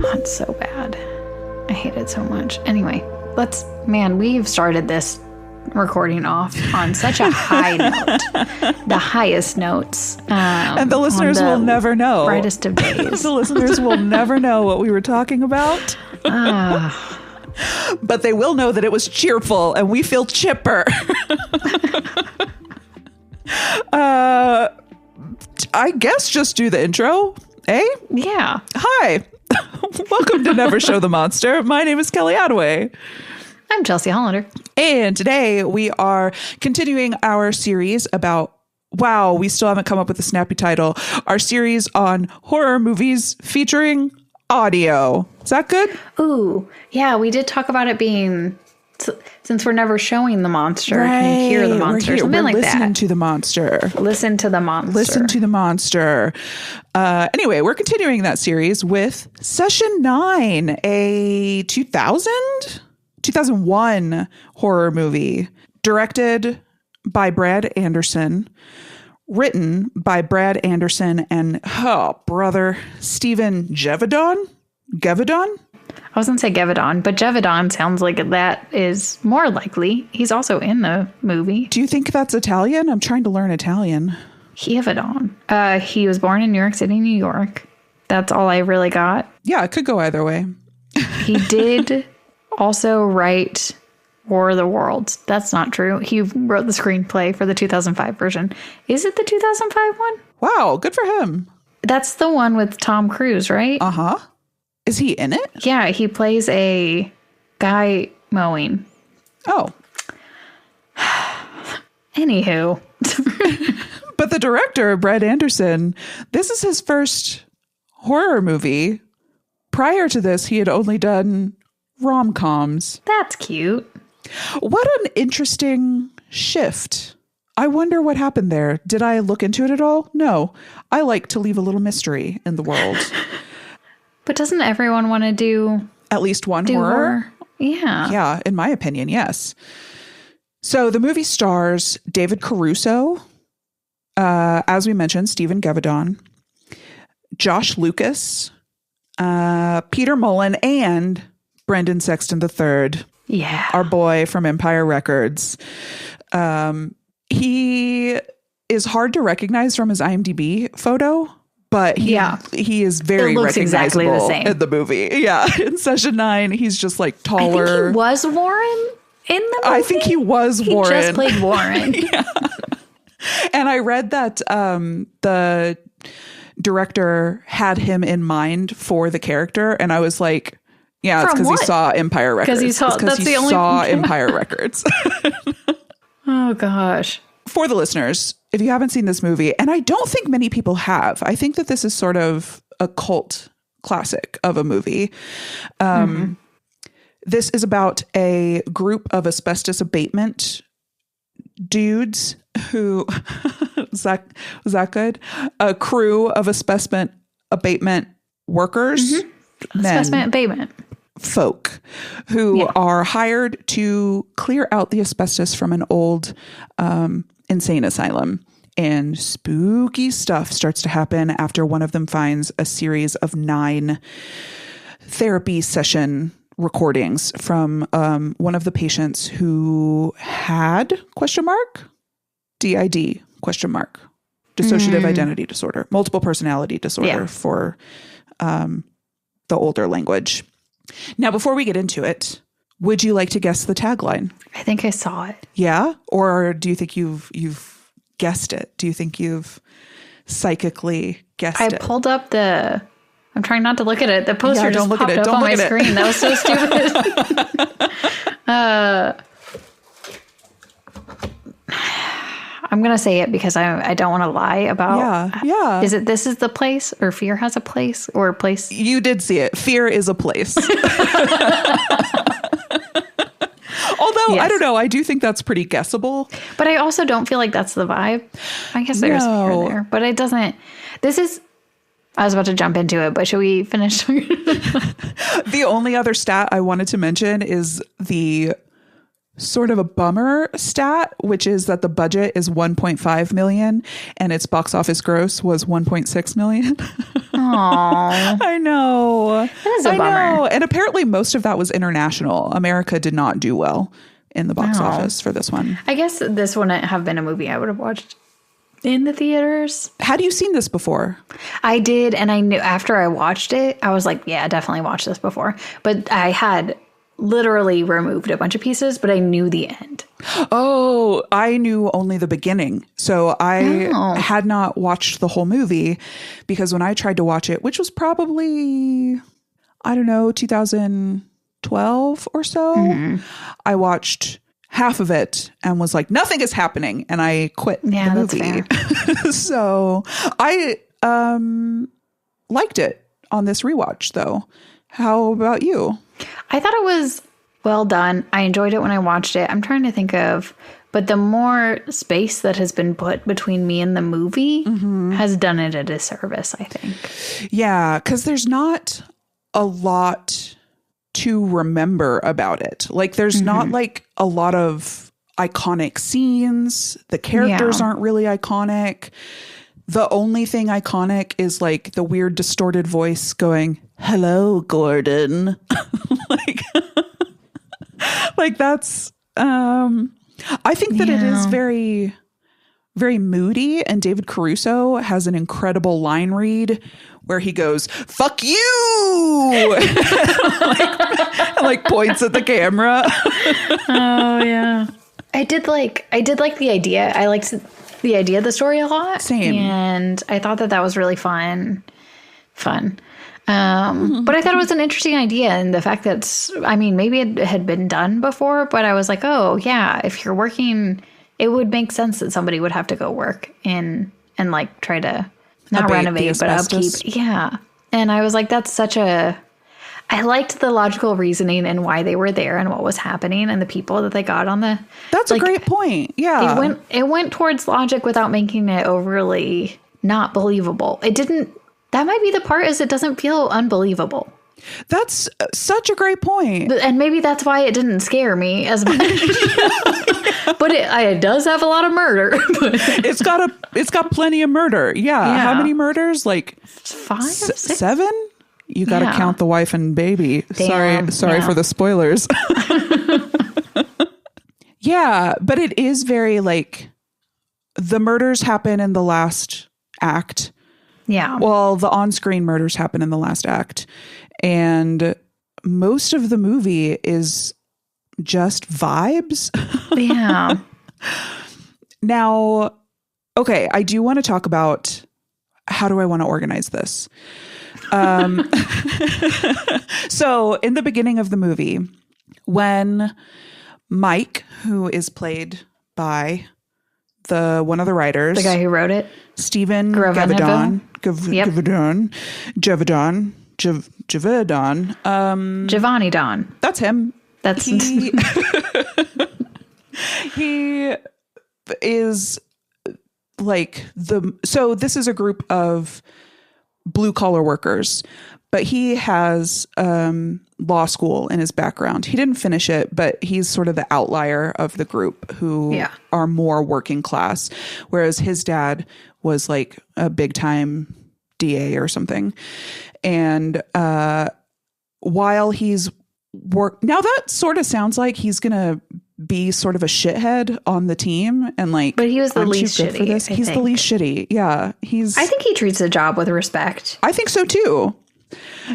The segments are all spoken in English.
That's so bad. I hate it so much. Anyway, we've started this recording off on such a high note. The highest notes. And the listeners will never know. Brightest of days. The listeners will never know what we were talking about. But they will know that it was cheerful and we feel chipper. I guess just do the intro, eh? Yeah. Hi. Welcome to Never Show the Monster. My name is Kelly Attaway. I'm Chelsea Hollander. And today we are continuing our series about, wow, we still haven't come up with a snappy title, our series on horror movies featuring audio. Is that good? Ooh, yeah, we did talk about it being, since we're never showing the monster, right. Can you hear the monster? Something like that. Listening to the monster. Listen to the monster. Listen to the monster. Anyway, we're continuing that series with Session 9, a 2001 horror movie directed by Brad Anderson, written by Brad Anderson and, Stephen Gevedon? I was going to say Gevedon, but Gevedon sounds like that is more likely. He's also in the movie. Do you think that's Italian? I'm trying to learn Italian. Gevedon. He was born in New York City, New York. That's all I really got. Yeah, it could go either way. He did also write War of the Worlds. That's not true. He wrote the screenplay for the 2005 version. Is it the 2005 one? Wow, good for him. That's the one with Tom Cruise, right? Uh-huh. Is he in it? Yeah, he plays a guy mowing. Oh. Anywho. But the director, Brad Anderson, this is his first horror movie. Prior to this, he had only done rom-coms. That's cute. What an interesting shift. I wonder what happened there. Did I look into it at all? No. I like to leave a little mystery in the world. But doesn't everyone want to do at least one horror? Yeah. Yeah, in my opinion, yes. So the movie stars David Caruso, as we mentioned, Stephen Gevedon, Josh Lucas, Peter Mullen, and Brendan Sexton III. Yeah. Our boy from Empire Records. He is hard to recognize from his IMDb photo, but he is very recognizable exactly the same in the movie. Yeah. In Session 9, he's just like taller. I think he was Warren in the movie. I think he was Warren. He just played Warren. Yeah. And I read that the director had him in mind for the character. And I was like, yeah, it's because he saw Empire Records. Because he saw Empire Records. Oh, gosh. For the listeners, if you haven't seen this movie, and I don't think many people have, I think that this is sort of a cult classic of a movie. This is about a group of asbestos abatement dudes who, was that good? A crew of asbestos abatement workers. Mm-hmm. Asbestos abatement. Folk who are hired to clear out the asbestos from an old insane asylum. And spooky stuff starts to happen after one of them finds a series of 9 therapy session recordings from one of the patients who had DID dissociative identity disorder, multiple personality disorder for the older language. Now, before we get into it, would you like to guess the tagline? I think I saw it. Yeah? Or do you think you've guessed it? Do you think you've psychically guessed it? I pulled up I'm trying not to look at it. The poster just popped up on my screen. That was so stupid. I'm going to say it because I don't want to lie about. Yeah. Is it This Is the Place or Fear Has a Place or a place? You did see it. Fear is a place. Although, I don't know. I do think that's pretty guessable. But I also don't feel like that's the vibe. I guess there's fear there. But it doesn't. I was about to jump into it, but should we finish? The only other stat I wanted to mention is the sort of a bummer stat, which is that the budget is 1.5 million and its box office gross was 1.6 million. Aww. I know. That is a bummer. And apparently most of that was international. America did not do well in the box office for this one. I guess this wouldn't have been a movie I would have watched in the theaters. Had you seen this before? I did, and I knew after I watched it, I was like, yeah, I definitely watched this before. But I had literally removed a bunch of pieces, but I knew the end. Oh, I knew only the beginning. So I had not watched the whole movie because when I tried to watch it, which was probably, I don't know, 2012 or so, I watched half of it and was like, nothing is happening. And I quit the movie. That's fair. So I liked it on this rewatch, though. How about you? I thought it was well done. I enjoyed it when I watched it. I'm trying to think of, but the more space that has been put between me and the movie has done it a disservice, I think. Yeah, because there's not a lot to remember about it. Like, there's not like a lot of iconic scenes. The characters aren't really iconic. The only thing iconic is like the weird distorted voice going, "Hello, Gordon." like that's, I think that it is very, very moody. And David Caruso has an incredible line read where he goes, "Fuck you!" like points at the camera. Oh yeah. I did like the idea. I liked the idea of the story a lot. Same. And I thought that was really fun. But I thought it was an interesting idea. And the fact that, I mean, maybe it had been done before, but I was like, oh yeah, if you're working, it would make sense that somebody would have to go work and like try to not renovate, but upkeep. Yeah. And I was like, I liked the logical reasoning and why they were there and what was happening and the people that they got on the. That's a great point. Yeah. It went towards logic without making it overly not believable. It didn't. That might be the part, is it doesn't feel unbelievable. That's such a great point. And maybe that's why it didn't scare me as much. But it does have a lot of murder. It's got plenty of murder. Yeah. How many murders? Like 5, 6? 7? You got to count the wife and baby. Damn. Sorry for the spoilers. Yeah, but it is very like the murders happen in the last act. Yeah. Well, the on-screen murders happen in the last act. And most of the movie is just vibes. Yeah. Now, okay, I do want to talk about how do I want to organize this? So in the beginning of the movie, when Mike, who is played by one of the writers, the guy who wrote it, Stephen Gavadon. Giovanni Don. That's him. That's he is like so this is a group of blue collar workers, but he has law school in his background. He didn't finish it, but he's sort of the outlier of the group who are more working class, whereas his dad was like a big time DA or something. And while he's now that sort of sounds like he's gonna be sort of a shithead on the team, and like, but he was the least shitty for this. He's the least shitty. Yeah, I think he treats the job with respect. I think so too.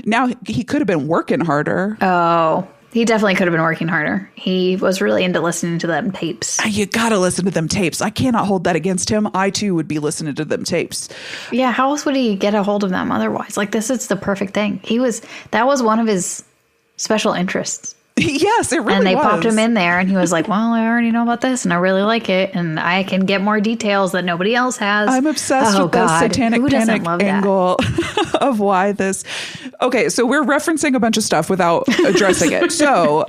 Now he could have been working harder. Oh, he definitely could have been working harder. He was really into listening to them tapes. You gotta listen to them tapes. I cannot hold that against him. I too would be listening to them tapes. Yeah, how else would he get a hold of them otherwise? Like, this is the perfect thing. That was one of his special interests. Yes, it really was. And they popped him in there and he was like, well, I already know about this and I really like it and I can get more details that nobody else has. I'm obsessed with the satanic panic angle of why this. Okay, so we're referencing a bunch of stuff without addressing it. So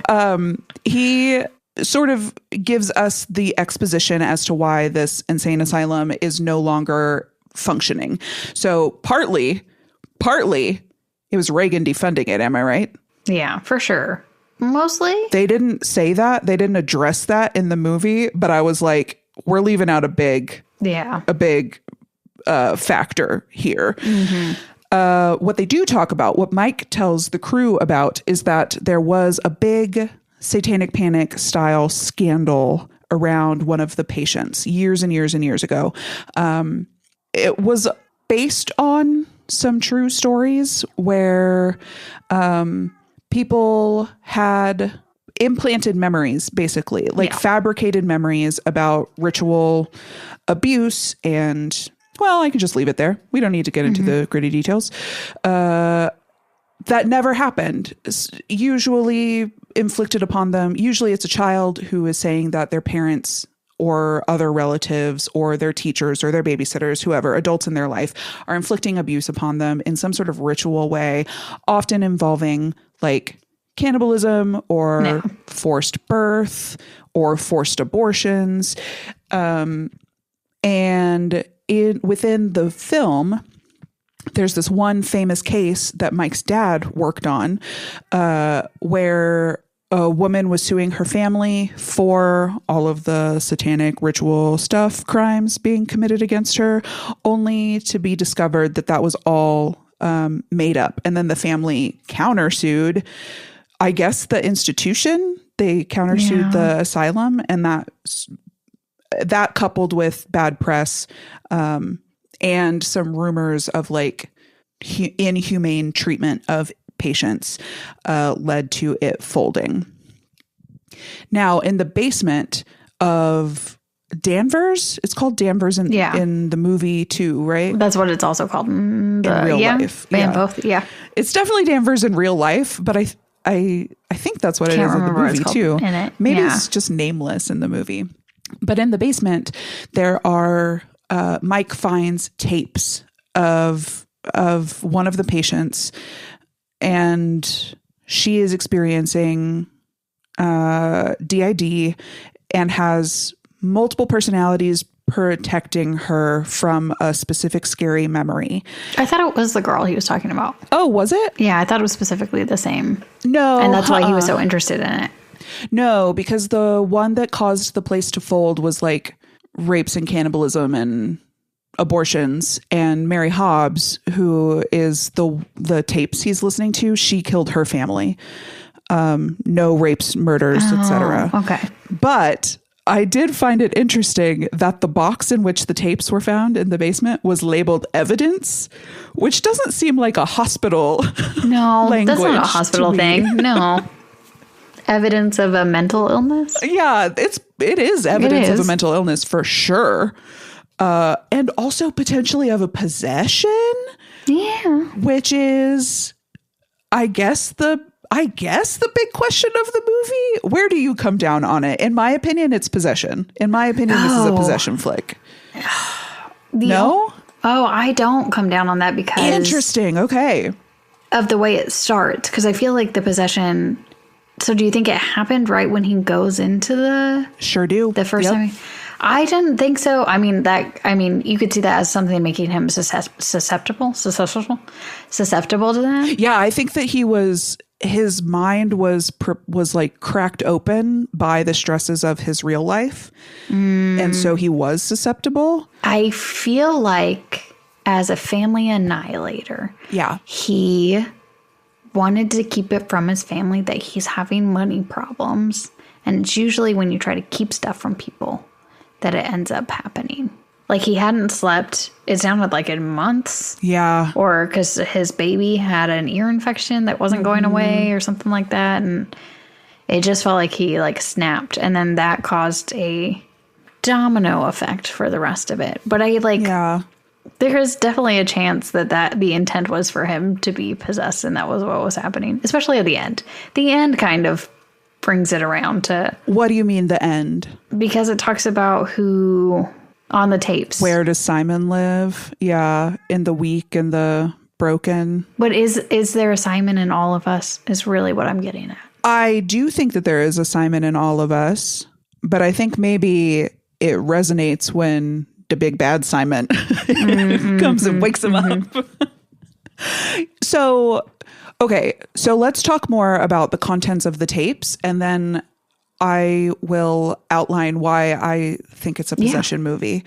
he sort of gives us the exposition as to why this insane asylum is no longer functioning. So partly it was Reagan defunding it. Am I right? Yeah, for sure. mostly. They didn't say that. They didn't address that in the movie, but I was like, we're leaving out a big factor here. What they do talk about, what Mike tells the crew about, is that there was a big satanic panic style scandal around one of the patients years and years and years ago. It was based on some true stories where people had implanted memories, basically, like fabricated memories about ritual abuse. And, well, I can just leave it there. We don't need to get into the gritty details. That never happened. Usually inflicted upon them. Usually it's a child who is saying that their parents or other relatives or their teachers or their babysitters, whoever, adults in their life, are inflicting abuse upon them in some sort of ritual way, often involving like cannibalism or forced birth or forced abortions. And within the film, there's this one famous case that Mike's dad worked on where a woman was suing her family for all of the satanic ritual stuff, crimes being committed against her, only to be discovered that that was all made up. And then the family countersued, I guess, the institution. They countersued the asylum, and that coupled with bad press and some rumors of like inhumane treatment of patients led to it folding. Now, in the basement of Danvers, it's called Danvers in the movie too, right? That's what it's also called in real life. Both. Yeah, it's definitely Danvers in real life, but I think that's what it is in the movie too. In it. Maybe it's just nameless in the movie. But in the basement, there are Mike finds tapes of one of the patients, and she is experiencing DID and has multiple personalities protecting her from a specific scary memory. I thought it was the girl he was talking about. Oh, was it? Yeah, I thought it was specifically the same. No. And that's why he was so interested in it. No, because the one that caused the place to fold was like rapes and cannibalism and abortions. And Mary Hobbs, who is the tapes he's listening to, she killed her family. No rapes, murders, etc. Okay. But I did find it interesting that the box in which the tapes were found in the basement was labeled evidence, which doesn't seem like a hospital language. That's not a hospital thing. No. Evidence of a mental illness? Yeah, it is evidence of a mental illness for sure. And also potentially of a possession. Yeah. Which is, I guess the big question of the movie. Where do you come down on it? In my opinion, it's possession. In my opinion, this is a possession flick. No? Oh, I don't come down on that because... Interesting. Okay. Of the way it starts. Because I feel like the possession... So do you think it happened right when he goes into the... Sure do. The first time? I didn't think so. I mean, you could see that as something making him susceptible to that. Yeah, I think that his mind was like cracked open by the stresses of his real life. And so he was susceptible. I feel like as a family annihilator, he wanted to keep it from his family that he's having money problems. And it's usually when you try to keep stuff from people that it ends up happening. Like he hadn't slept, it sounded like in months. Yeah. Or because his baby had an ear infection that wasn't going away or something like that. And it just felt like he like snapped. And then that caused a domino effect for the rest of it. But there is definitely a chance that the intent was for him to be possessed and that was what was happening. Especially at the end. The end kind of brings it around to... What do you mean the end? Because it talks about who... On the tapes. Where does Simon live? Yeah, in the weak and the broken. But is there a Simon in all of us is really what I'm getting at. I do think that there is a Simon in all of us. But I think maybe it resonates when the big bad Simon comes and wakes him up. So, okay. So let's talk more about the contents of the tapes, and then I will outline why I think it's a possession movie.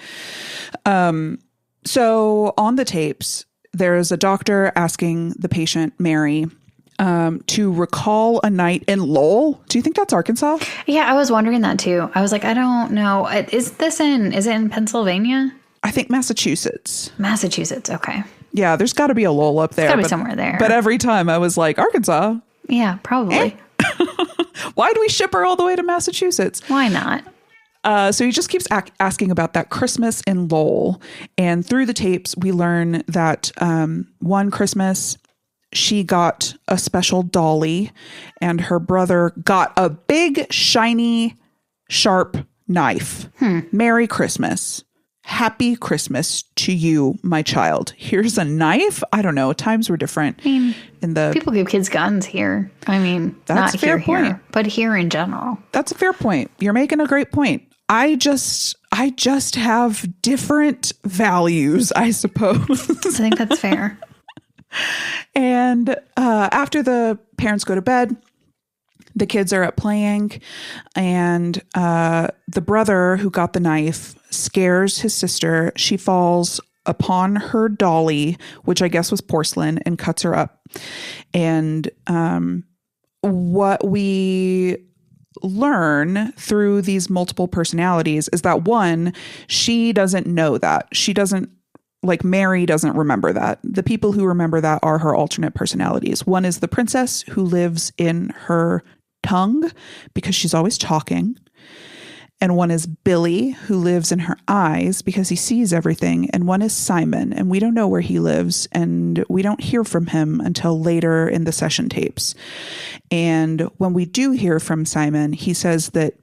So on the tapes, there's a doctor asking the patient, Mary, to recall a night in Lowell. Do you think that's Arkansas? Yeah, I was wondering that too. I was like, I don't know. Is it in Pennsylvania? I think Massachusetts. Massachusetts. Okay. Yeah, there's got to be a Lowell up there. It's got to be somewhere there. But every time I was like, Arkansas? Yeah, probably. Why do we ship her all the way to Massachusetts? Why not? So he just keeps asking about that Christmas in Lowell. And through the tapes, we learn that one Christmas, she got a special dolly and her brother got a big, shiny, sharp knife. Merry Christmas. Happy Christmas to you, my child. Here's a knife. I don't know. Times were different. I mean, people give kids guns here. I mean, that's not a fair point. Here, but here in general. That's a fair point. You're making a great point. I just have different values, I suppose. I think that's fair. And after the parents go to bed, the kids are up playing, and the brother who got the knife scares his sister. She falls upon her dolly, which I guess was porcelain, and cuts her up. And what we learn through these multiple personalities is that, one, she doesn't know that. She doesn't, like, Mary doesn't remember that. The people who remember that are her alternate personalities. One is the princess, who lives in her tongue because she's always talking. And one is Billy, who lives in her eyes because he sees everything. And one is Simon, and we don't know where he lives, and we don't hear from him until later in the session tapes. And when we do hear from Simon, he says that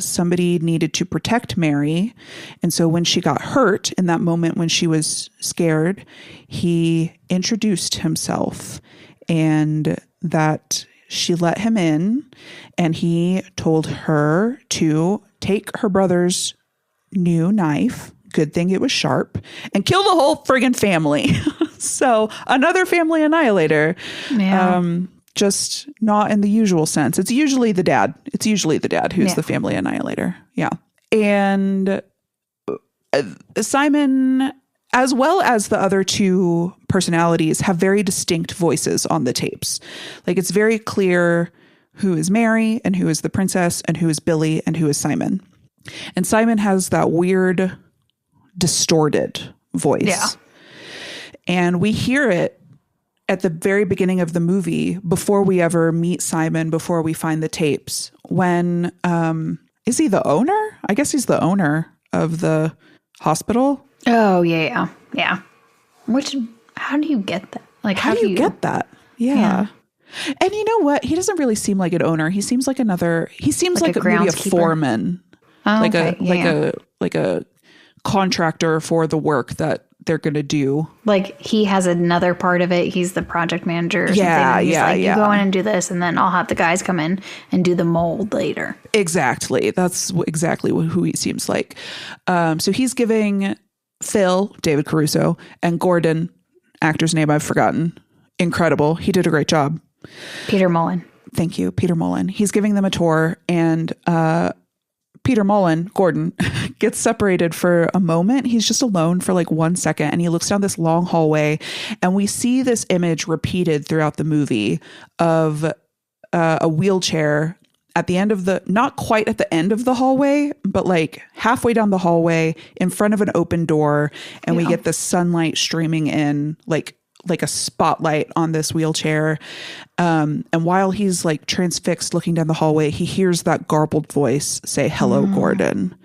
somebody needed to protect Mary. And so when she got hurt, in that moment when she was scared, he introduced himself, and that she let him in, and he told her to take her brother's new knife, good thing it was sharp, and kill the whole friggin' family. So another family annihilator. Yeah. Just not in the usual sense. It's usually the dad. Who's the family annihilator. Yeah. And Simon, as well as the other two personalities, have very distinct voices on the tapes. Like, it's very clear who is Mary and who is the princess and who is Billy and who is Simon. And Simon has that weird, distorted voice. Yeah. And we hear it at the very beginning of the movie, before we ever meet Simon, before we find the tapes, when, is he the owner? I guess he's the owner of the hospital. Oh, yeah. How do you get that? Like, how do you get that? Yeah. And you know what? He doesn't really seem like an owner. He seems like maybe a foreman. Oh, like a contractor for the work that they're going to do. Like, he has another part of it. He's the project manager or something. And he's you go in and do this, and then I'll have the guys come in and do the mold later. Exactly. That's exactly who he seems like. So he's giving Phil, David Caruso, and Gordon, actor's name I've forgotten. Incredible. He did a great job. Peter Mullen. Thank you, Peter Mullen. He's giving them a tour, and Peter Mullen, Gordon, gets separated for a moment. He's just alone for like 1 second, and he looks down this long hallway, and we see this image repeated throughout the movie of a wheelchair at the end of not quite at the end of the hallway, but like halfway down the hallway in front of an open door, and we get the sunlight streaming in like a spotlight on this wheelchair. And while he's like transfixed looking down the hallway, he hears that garbled voice say, "Hello, Gordon."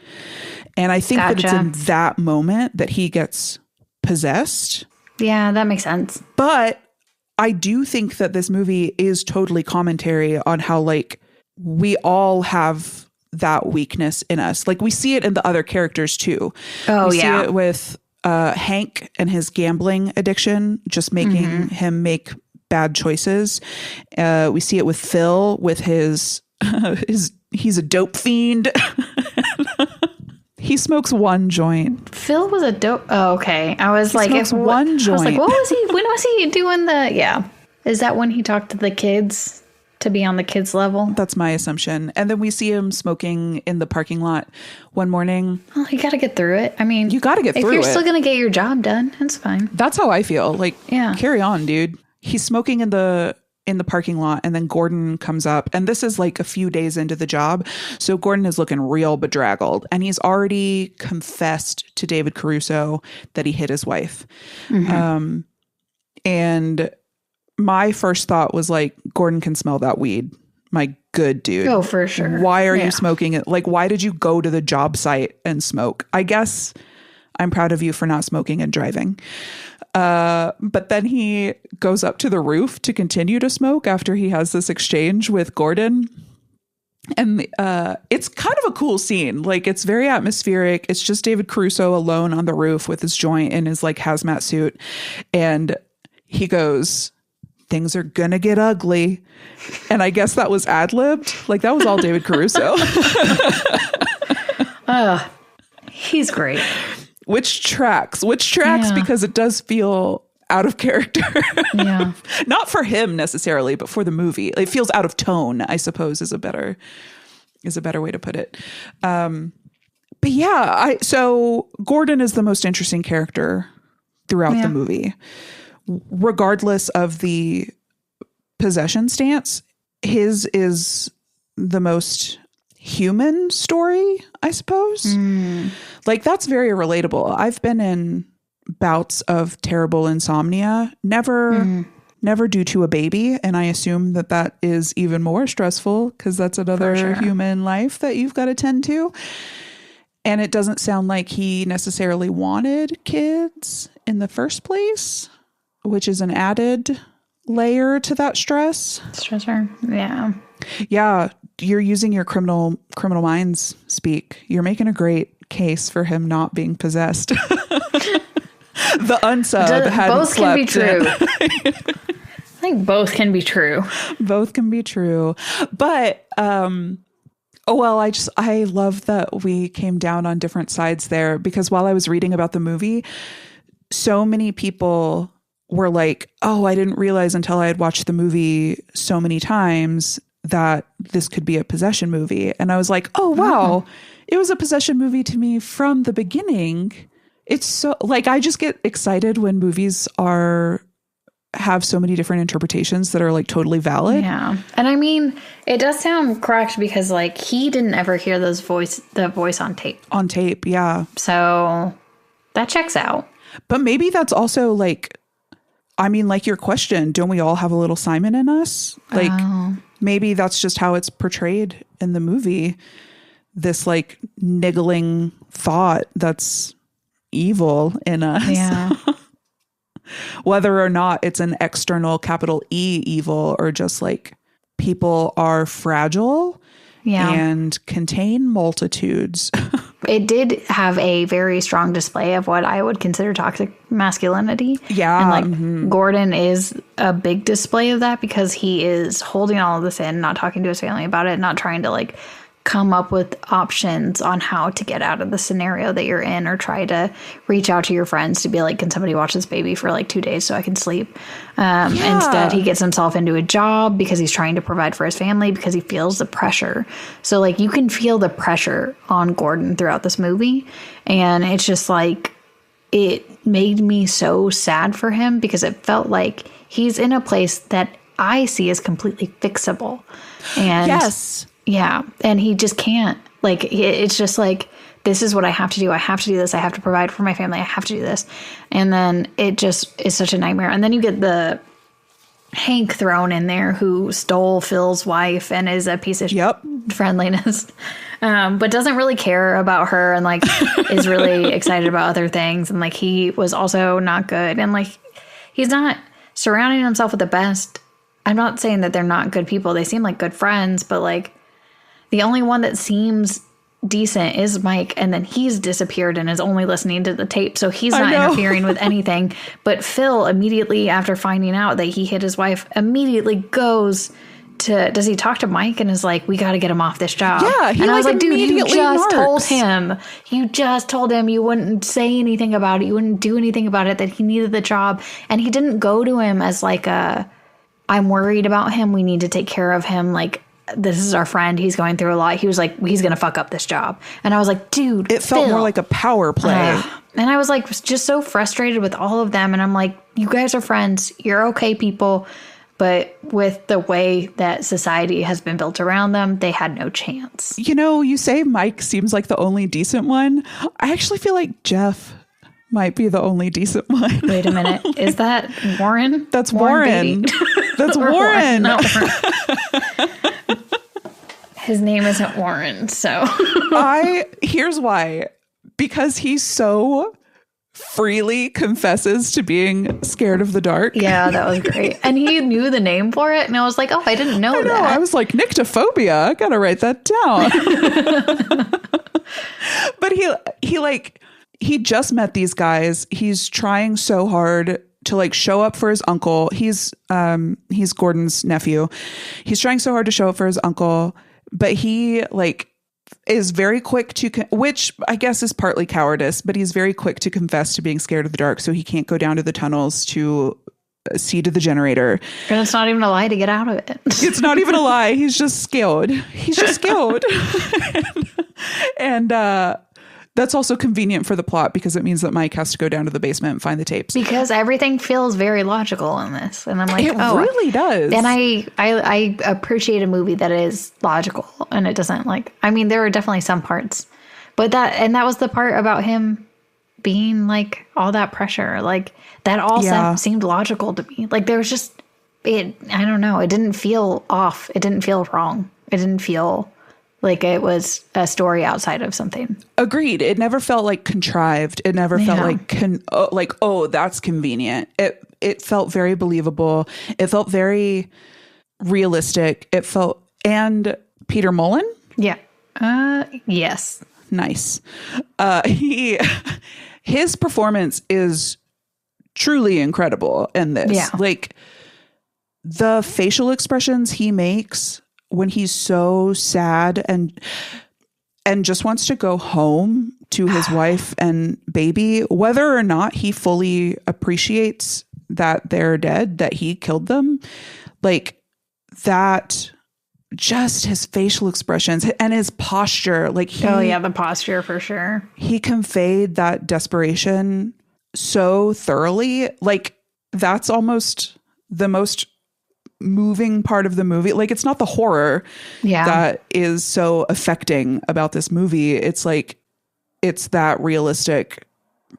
And I think that it's in that moment that he gets possessed. Yeah, that makes sense. But I do think that this movie is totally commentary on how, like, we all have that weakness in us. Like, we see it in the other characters too. Oh, we see it with Hank and his gambling addiction, just making him make bad choices. We see it with Phil with his he's a dope fiend. He smokes one joint. Phil was a dope. Oh, okay. I was like, smokes one joint. I was like, what was he? When was he doing the? Yeah. Is that when he talked to the kids to be on the kids level? That's my assumption. And then we see him smoking in the parking lot one morning. Well, you got to get through it. I mean, you got to get through it. If you're still going to get your job done, that's fine. That's how I feel. Like, yeah, carry on, dude. He's smoking in the parking lot, and then Gordon comes up, and this is like a few days into the job. So Gordon is looking real bedraggled, and he's already confessed to David Caruso that he hit his wife. Mm-hmm. And my first thought was like, Gordon can smell that weed. My good dude. Oh, for sure. Why are you smoking it? Like, why did you go to the job site and smoke? I guess I'm proud of you for not smoking and driving. But then he goes up to the roof to continue to smoke after he has this exchange with Gordon. And it's kind of a cool scene. Like, it's very atmospheric. It's just David Caruso alone on the roof with his joint in his like hazmat suit. And he goes, things are gonna get ugly. And I guess that was ad-libbed. Like, that was all David Caruso. He's great. Which tracks because it does feel out of character. Yeah. Not for him necessarily, but for the movie. It feels out of tone, I suppose, is a better way to put it. But yeah, so Gordon is the most interesting character throughout the movie. Regardless of the possession stance, his is the most human story, I suppose. Like, that's very relatable. I've been in bouts of terrible insomnia, never due to a baby, and I assume that is even more stressful because that's another human life that you've got to tend to. And it doesn't sound like he necessarily wanted kids in the first place, which is an added layer to that stress. Stressor. Yeah. Yeah. You're using your criminal minds speak. You're making a great case for him not being possessed. The unsub hadn't both can be slept true. I think both can be true. Both can be true. But, I love that we came down on different sides there, because while I was reading about the movie, so many people were like, oh, I didn't realize until I had watched the movie so many times that this could be a possession movie. And I was like, oh, wow, it was a possession movie to me from the beginning. It's so, like, I just get excited when movies have so many different interpretations that are like totally valid. Yeah. And I mean, it does sound correct because like he didn't ever hear the voice on tape. On tape, yeah. So that checks out. But maybe that's also like, I mean, like your question, don't we all have a little Simon in us? Like, maybe that's just how it's portrayed in the movie. This like niggling thought that's evil in us. Yeah. Whether or not it's an external capital E evil or just like people are fragile and contain multitudes. It did have a very strong display of what I would consider toxic masculinity. Yeah. And like Gordon is a big display of that because he is holding all of this in, not talking to his family about it, not trying to like come up with options on how to get out of the scenario that you're in, or try to reach out to your friends to be like, can somebody watch this baby for like 2 days so I can sleep? Instead, he gets himself into a job because he's trying to provide for his family because he feels the pressure. So like you can feel the pressure on Gordon throughout this movie. And it's just like, it made me so sad for him because it felt like he's in a place that I see as completely fixable. And yes. Yeah. And he just can't. Like, it's just like, this is what I have to do. I have to do this. I have to provide for my family. I have to do this. And then it just is such a nightmare. And then you get the Hank thrown in there who stole Phil's wife and is a piece of friendliness, but doesn't really care about her and like is really excited about other things. And like he was also not good. And like he's not surrounding himself with the best. I'm not saying that they're not good people. They seem like good friends, but like the only one that seems decent is Mike, and then he's disappeared and is only listening to the tape, so he's not interfering with anything. But Phil, immediately after finding out that he hit his wife, immediately goes does he talk to Mike and is like, we got to get him off this job? Yeah. And I was like, dude, you just told narcs. him. You just told him you wouldn't say anything about it. You wouldn't do anything about it, that he needed the job. And he didn't go to him as like I'm worried about him. We need to take care of him. Like, this is our friend. He's going through a lot. He was like, he's going to fuck up this job. And I was like, dude, it felt more like a power play. And I was like, just so frustrated with all of them. And I'm like, you guys are friends. You're okay people. But with the way that society has been built around them, they had no chance. You know, you say Mike seems like the only decent one. I actually feel like Jeff might be the only decent one. Wait a minute. Is that Warren? That's Warren. That's Warren. Not Warren. His name isn't Warren, so. Here's why. Because he so freely confesses to being scared of the dark. Yeah, that was great. And he knew the name for it. And I was like, oh, I didn't know that. I was like, nyctophobia. I got to write that down. But he just met these guys. He's trying so hard to like show up for his uncle. He's Gordon's nephew. He's trying so hard to show up for his uncle, but he like is very quick to, which I guess is partly cowardice, but he's very quick to confess to being scared of the dark. So he can't go down to the tunnels to see to the generator. And it's not even a lie to get out of it. It's not even a lie. He's just scared. He's just scared. and that's also convenient for the plot because it means that Mike has to go down to the basement and find the tapes. Because everything feels very logical in this. And I'm like, it really does. And I appreciate a movie that is logical and it doesn't like, I mean, there are definitely some parts, but that was the part about him being like all that pressure, like that all seemed logical to me. Like there was just, I don't know. It didn't feel off. It didn't feel wrong. It didn't feel like it was a story outside of something. Agreed. It never felt like contrived. It never felt like, oh, that's convenient. It felt very believable. It felt very realistic. It felt, and Peter Mullen? Yeah. Yes. Nice. His performance is truly incredible in this. Yeah. Like the facial expressions he makes when he's so sad and just wants to go home to his wife and baby, whether or not he fully appreciates that they're dead, that he killed them, like that, just his facial expressions and his posture, like the posture for sure. He conveyed that desperation so thoroughly. Like that's almost the most moving part of the movie. Like it's not the horror that is so affecting about this movie. It's like it's that realistic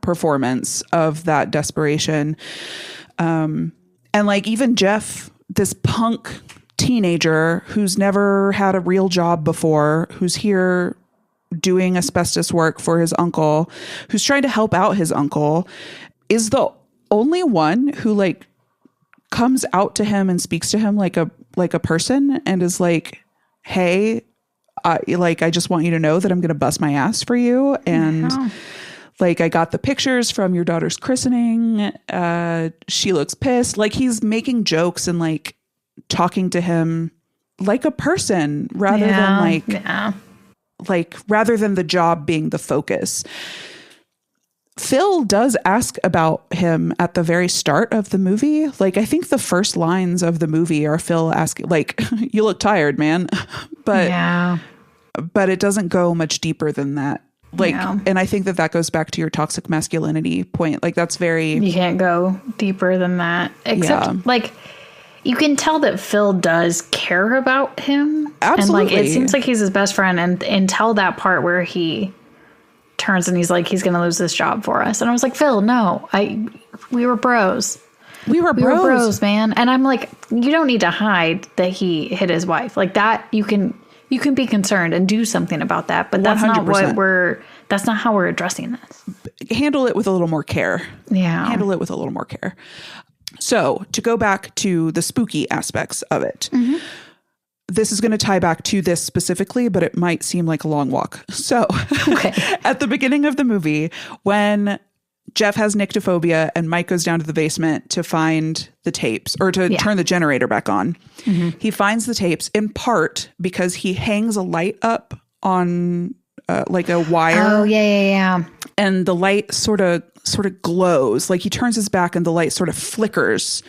performance of that desperation. And like even Jeff, this punk teenager who's never had a real job before, who's here doing asbestos work for his uncle, who's trying to help out his uncle, is the only one who like comes out to him and speaks to him like a person and is like, hey, I just want you to know that I'm going to bust my ass for you. And like, I got the pictures from your daughter's christening. She looks pissed. Like he's making jokes and like talking to him like a person rather than rather than the job being the focus. Phil does ask about him at the very start of the movie. Like, I think the first lines of the movie are Phil asking, like, you look tired, man. But it doesn't go much deeper than that. Like, and I think that goes back to your toxic masculinity point. Like, that's very... You can't go deeper than that. Except, like, you can tell that Phil does care about him. Absolutely. And, like, it seems like he's his best friend. And until that part where he turns and he's like, he's going to lose this job for us. And I was like, Phil, no, we were bros. We were bros, man. And I'm like, you don't need to hide that he hit his wife like that. You can be concerned and do something about that. But that's 100%. Not that's not how we're addressing this. Handle it with a little more care. Yeah. Handle it with a little more care. So to go back to the spooky aspects of it, this is going to tie back to this specifically, but it might seem like a long walk. So at the beginning of the movie, when Jeff has nyctophobia and Mike goes down to the basement to find the tapes or to turn the generator back on. Mm-hmm. He finds the tapes in part because he hangs a light up on like a wire. Oh, yeah. And the light sort of glows. Like he turns his back and the light sort of flickers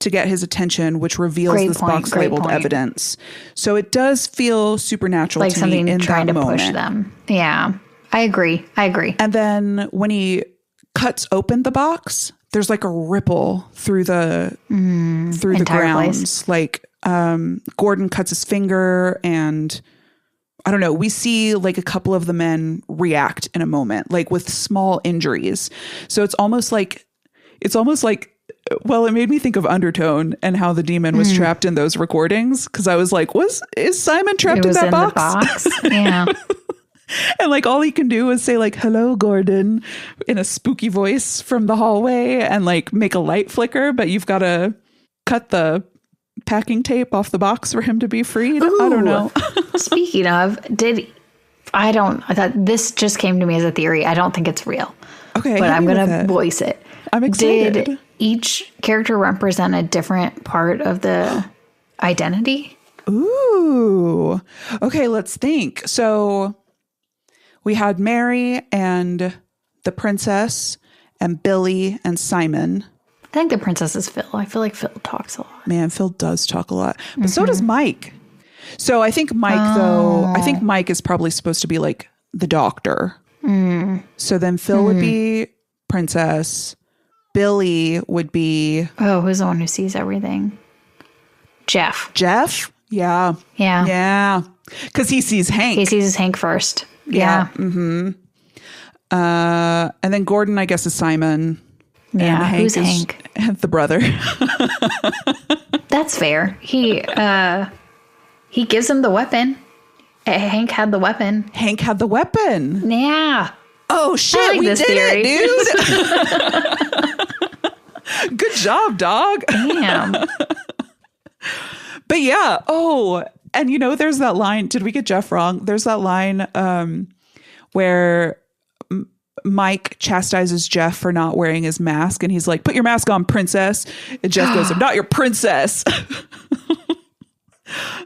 to get his attention, which reveals this box labeled evidence. So it does feel supernatural like to something me in trying that to moment. push them. Yeah, I agree. And then when he cuts open the box, there's like a ripple through the grounds. Place. Like Gordon cuts his finger, and I don't know. We see like a couple of the men react in a moment, like with small injuries. So it's almost like. Well, it made me think of Undertone and how the demon was trapped in those recordings. Because I was like, is Simon trapped in that box? The box? Yeah. And like all he can do is say like, hello, Gordon, in a spooky voice from the hallway and like make a light flicker. But you've got to cut the packing tape off the box for him to be freed. Ooh. I don't know. Speaking of, I thought this just came to me as a theory. I don't think it's real. Okay. But I'm going to voice it. I'm excited. Did each character represent a different part of the identity? Ooh. Okay, let's think. So we had Mary and the princess and Billy and Simon. I think the princess is Phil. I feel like Phil talks a lot. Man, Phil does talk a lot. But so does Mike. So I think Mike is probably supposed to be like the doctor. So then Phil would be princess. Billy would be... Oh, who's the one who sees everything? Jeff? Yeah. Because he sees Hank. He sees Hank first. Yeah. Mm-hmm. And then Gordon, I guess, is Simon. Yeah, and who's Hank? The brother. That's fair. He gives him the weapon. Hank had the weapon. Yeah. Oh, shit, like we did theory. It, dude. Good job, dog. Damn. But yeah. Oh, and you know, there's that line. Did we get Jeff wrong? There's that line where Mike chastises Jeff for not wearing his mask. And he's like, put your mask on, princess. And Jeff goes, I'm not your princess.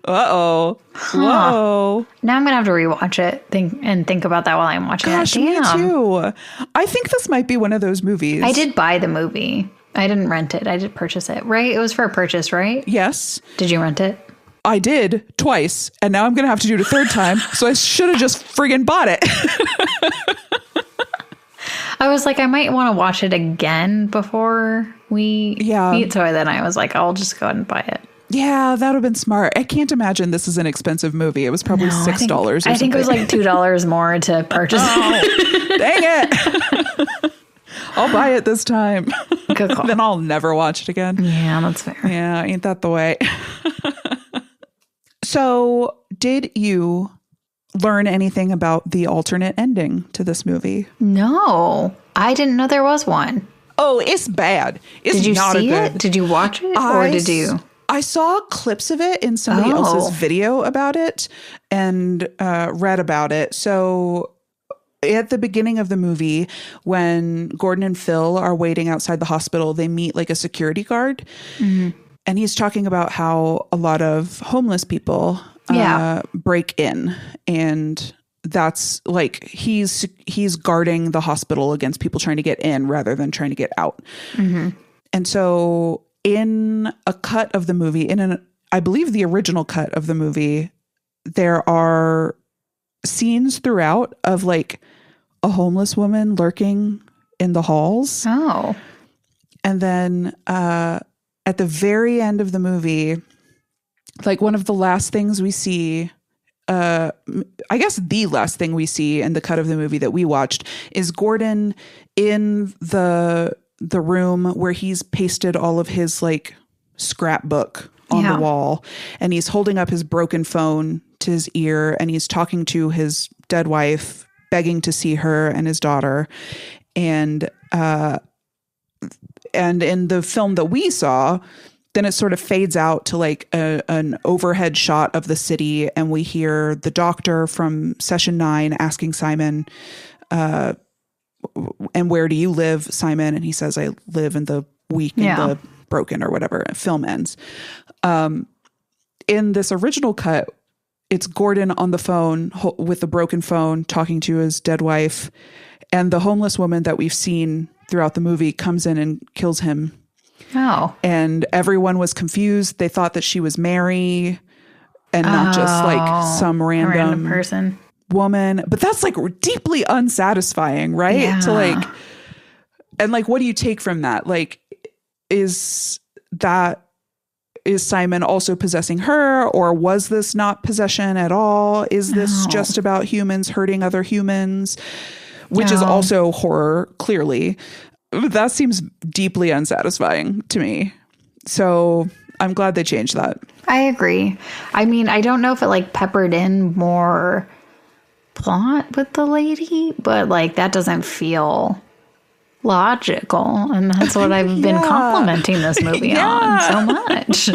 Uh-oh. Huh. Whoa. Now I'm going to have to rewatch it and think about that while I'm watching it. Damn. Me too. I think this might be one of those movies. I did buy the movie. I didn't rent it. I did purchase it, right? It was for a purchase, right? Yes. Did you rent it? I did twice, and now I'm going to have to do it a third time, so I should have just friggin' bought it. I was like, I might want to watch it again before we meet. So then I was like, I'll just go ahead and buy it. Yeah, that would have been smart. I can't imagine this is an expensive movie. It was probably $6 or something. I think it was like $2 more to purchase it. Dang it. I'll buy it this time. Good call. Then I'll never watch it again. Yeah, that's fair. Yeah, ain't that the way? So, did you learn anything about the alternate ending to this movie? No, I didn't know there was one. Oh, it's bad. It's did you not see a good... it? Did you watch it? Or did you? I saw clips of it in somebody else's video about it and read about it. So at the beginning of the movie, when Gordon and Phil are waiting outside the hospital, they meet like a security guard. Mm-hmm. And he's talking about how a lot of homeless people break in. And that's like he's guarding the hospital against people trying to get in rather than trying to get out. Mm-hmm. And so in a cut of the movie, I believe the original cut of the movie, there are scenes throughout of like a homeless woman lurking in the halls. Oh. And then at the very end of the movie, like one of the last things we see, I guess the last thing we see in the cut of the movie that we watched is Gordon in the room where he's pasted all of his like scrapbook on the wall, and he's holding up his broken phone to his ear, and he's talking to his dead wife, begging to see her and his daughter. And in the film that we saw, then it sort of fades out to like an overhead shot of the city, and we hear the doctor from session 9 asking Simon, and where do you live, Simon? And he says, I live in the weak and the broken or whatever. Film ends. In this original cut, it's Gordon on the phone with the broken phone talking to his dead wife. And the homeless woman that we've seen throughout the movie comes in and kills him. Oh. And everyone was confused. They thought that she was Mary and not just like some random person. Woman. But that's like deeply unsatisfying, right? Yeah. To like, and like, what do you take from that? Like, is Simon also possessing her, or was this not possession at all? Is this just about humans hurting other humans, which is also horror, clearly. That seems deeply unsatisfying to me. So I'm glad they changed that. I agree. I mean, I don't know if it like peppered in more plot with the lady, but like that doesn't feel logical, and that's what I've been complimenting this movie on so much.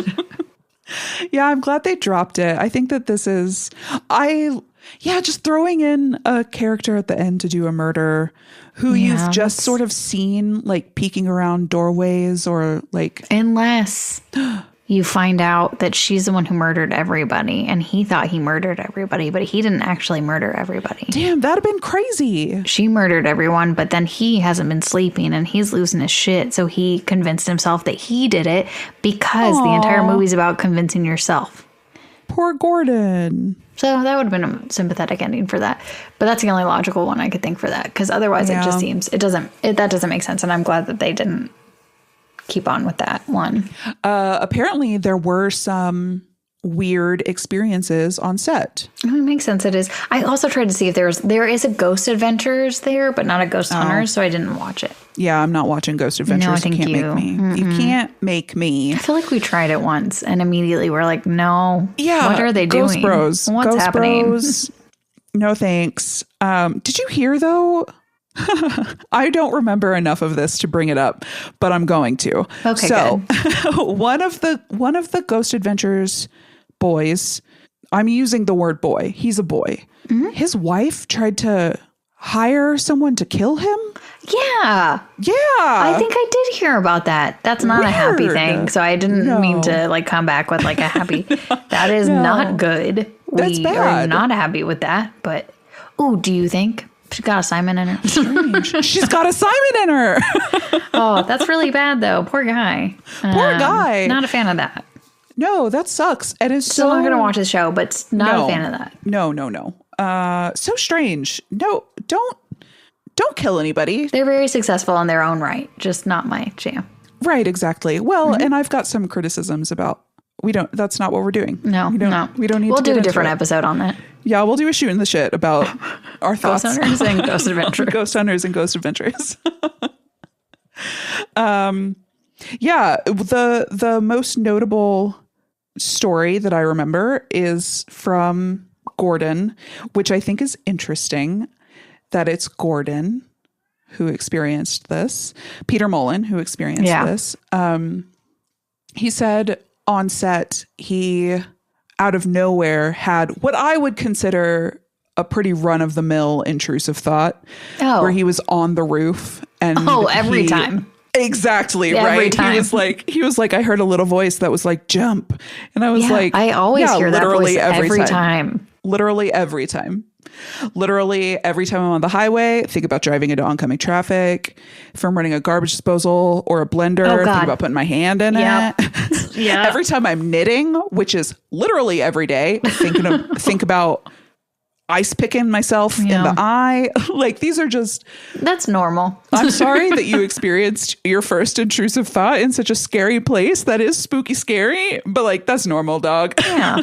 Yeah, I'm glad they dropped it. I think that this is just throwing in a character at the end to do a murder who you've just sort of seen like peeking around doorways, or like, unless you find out that she's the one who murdered everybody and he thought he murdered everybody, but he didn't actually murder everybody. Damn, that'd have been crazy. She murdered everyone, but then he hasn't been sleeping and he's losing his shit. So he convinced himself that he did it, because the entire movie's about convincing yourself. Poor Gordon. So that would have been a sympathetic ending for that. But that's the only logical one I could think for that, because otherwise it just seems, that doesn't make sense. And I'm glad that they didn't keep on with that one. Apparently there were some weird experiences on set. It makes sense. It is. I also tried to see if there is a Ghost Adventures there, but not a Ghost Hunters, so I didn't watch it. Yeah, I'm not watching Ghost Adventures. No, thank you can't make me. Mm-mm. You can't make me. I feel like we tried it once and immediately we're like, no. Yeah. What are they doing? Ghost Bros. What's Ghost happening? Bros. No thanks. Did you hear though? I don't remember enough of this to bring it up, but I'm going to. Okay, so good. one of the Ghost Adventures boys, I'm using the word boy. He's a boy. Mm-hmm. His wife tried to hire someone to kill him. Yeah. I think I did hear about that. That's not a happy thing. So I didn't mean to like come back with like a happy. That is not good. That's we bad. are not happy with that. But do you think she's got a Simon in her? She's got a Simon in her. Oh, that's really bad though. Poor guy. Poor guy. Not a fan of that. No, that sucks. And it's still not going to watch the show, but not a fan of that. No. So strange. No, don't kill anybody. They're very successful in their own right. Just not my jam. Right, exactly. Well, and I've got some criticisms about that's not what we're doing. No. We don't need we'll to do a different episode on that. Yeah, we'll do a shooting the shit about our thoughts. Ghost Hunters and Ghost Adventures. Ghost Hunters and Ghost Adventures. Yeah, the most notable story that I remember is from Gordon, which I think is interesting that it's Gordon who experienced this. Peter Mullen who experienced this. He said on set, he out of nowhere had what I would consider a pretty run-of-the-mill intrusive thought, where he was on the roof and every time. Exactly, right? Every time. He was like, I heard a little voice that was like, jump. And I was like, I always hear that voice every time. Literally every time. Literally every time I'm on the highway, think about driving into oncoming traffic. If I'm running a garbage disposal or a blender, think about putting my hand in it. Yeah. Every time I'm knitting, which is literally every day, think about ice picking myself in the eye. Like, these are just... That's normal. I'm sorry that you experienced your first intrusive thought in such a scary place. That is spooky scary, but like, that's normal, dog. Yeah.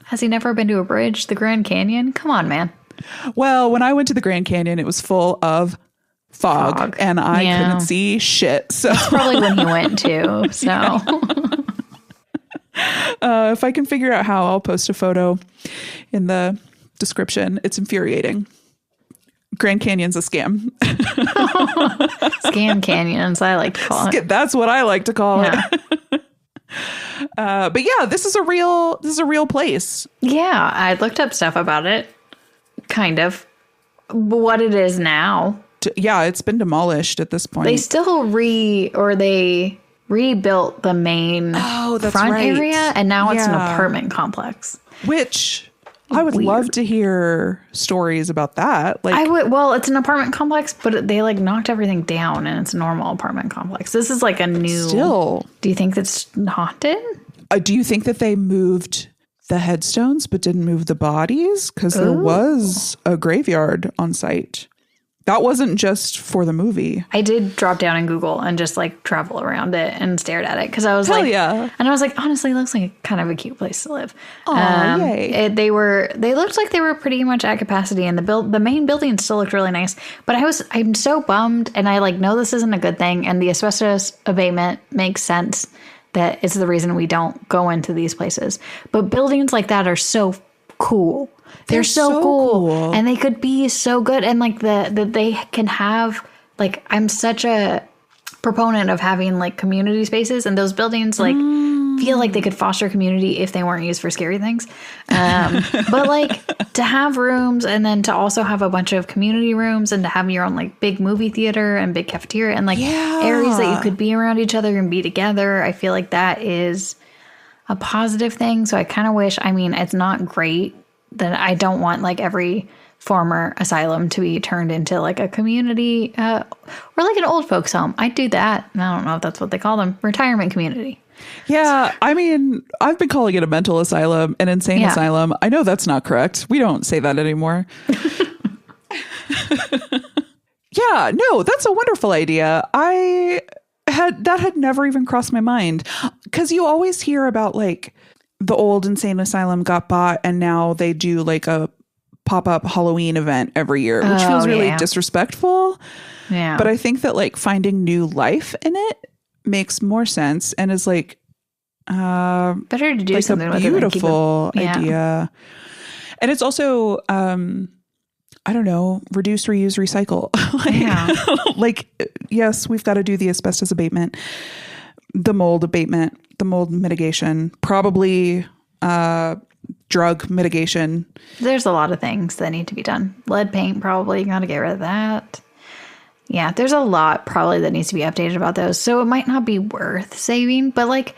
Has he never been to a bridge? The Grand Canyon? Come on, man. Well, when I went to the Grand Canyon, it was full of fog. And I couldn't see shit. So that's probably when he went to. So if I can figure out how, I'll post a photo in the description. It's infuriating. Grand Canyon's a scam. Scam canyons, I like to call it. That's what I like to call it. But yeah, this is a real place. Yeah, I looked up stuff about it. Kind of. what it is now. Yeah, it's been demolished at this point. They still they rebuilt the main front area, and now it's an apartment complex. Which I would love to hear stories about that. Like, I would. Well, it's an apartment complex, but they like knocked everything down, and it's a normal apartment complex. This is like a new. Still, do you think that's haunted? Do you think that they moved the headstones but didn't move the bodies? Because there was a graveyard on site. That wasn't just for the movie. I did drop down in Google and just like travel around it and stared at it because I was and I was like, honestly, it looks like kind of a cute place to live. Yay. They looked like they were pretty much at capacity, and the main building still looked really nice. But I'm so bummed, and I like know this isn't a good thing, and the asbestos abatement makes sense that it's the reason we don't go into these places. But buildings like that are so cool. They're so cool, and they could be so good, and like that they can have like, I'm such a proponent of having like community spaces, and those buildings like feel like they could foster community if they weren't used for scary things. But like to have rooms, and then to also have a bunch of community rooms, and to have your own like big movie theater and big cafeteria and like areas that you could be around each other and be together. I feel like that is a positive thing. So I kind of wish, I mean, it's not great that I don't want like every former asylum to be turned into like a community or like an old folks home. I'd do that. I don't know if that's what they call them. Retirement community. Yeah. I mean, I've been calling it a mental asylum, an insane asylum. I know that's not correct. We don't say that anymore. Yeah, no, that's a wonderful idea. That had never even crossed my mind, because you always hear about like the old insane asylum got bought, and now they do like a pop-up Halloween event every year, which feels really disrespectful. Yeah. But I think that like finding new life in it makes more sense, and is like better to do like something a with beautiful idea. And it's also I don't know, reduce, reuse, recycle. Like, yes, we've got to do the asbestos abatement, the mold abatement, the mold mitigation, probably drug mitigation. There's a lot of things that need to be done. Lead paint, probably got to get rid of that. Yeah, there's a lot probably that needs to be updated about those. So it might not be worth saving, but like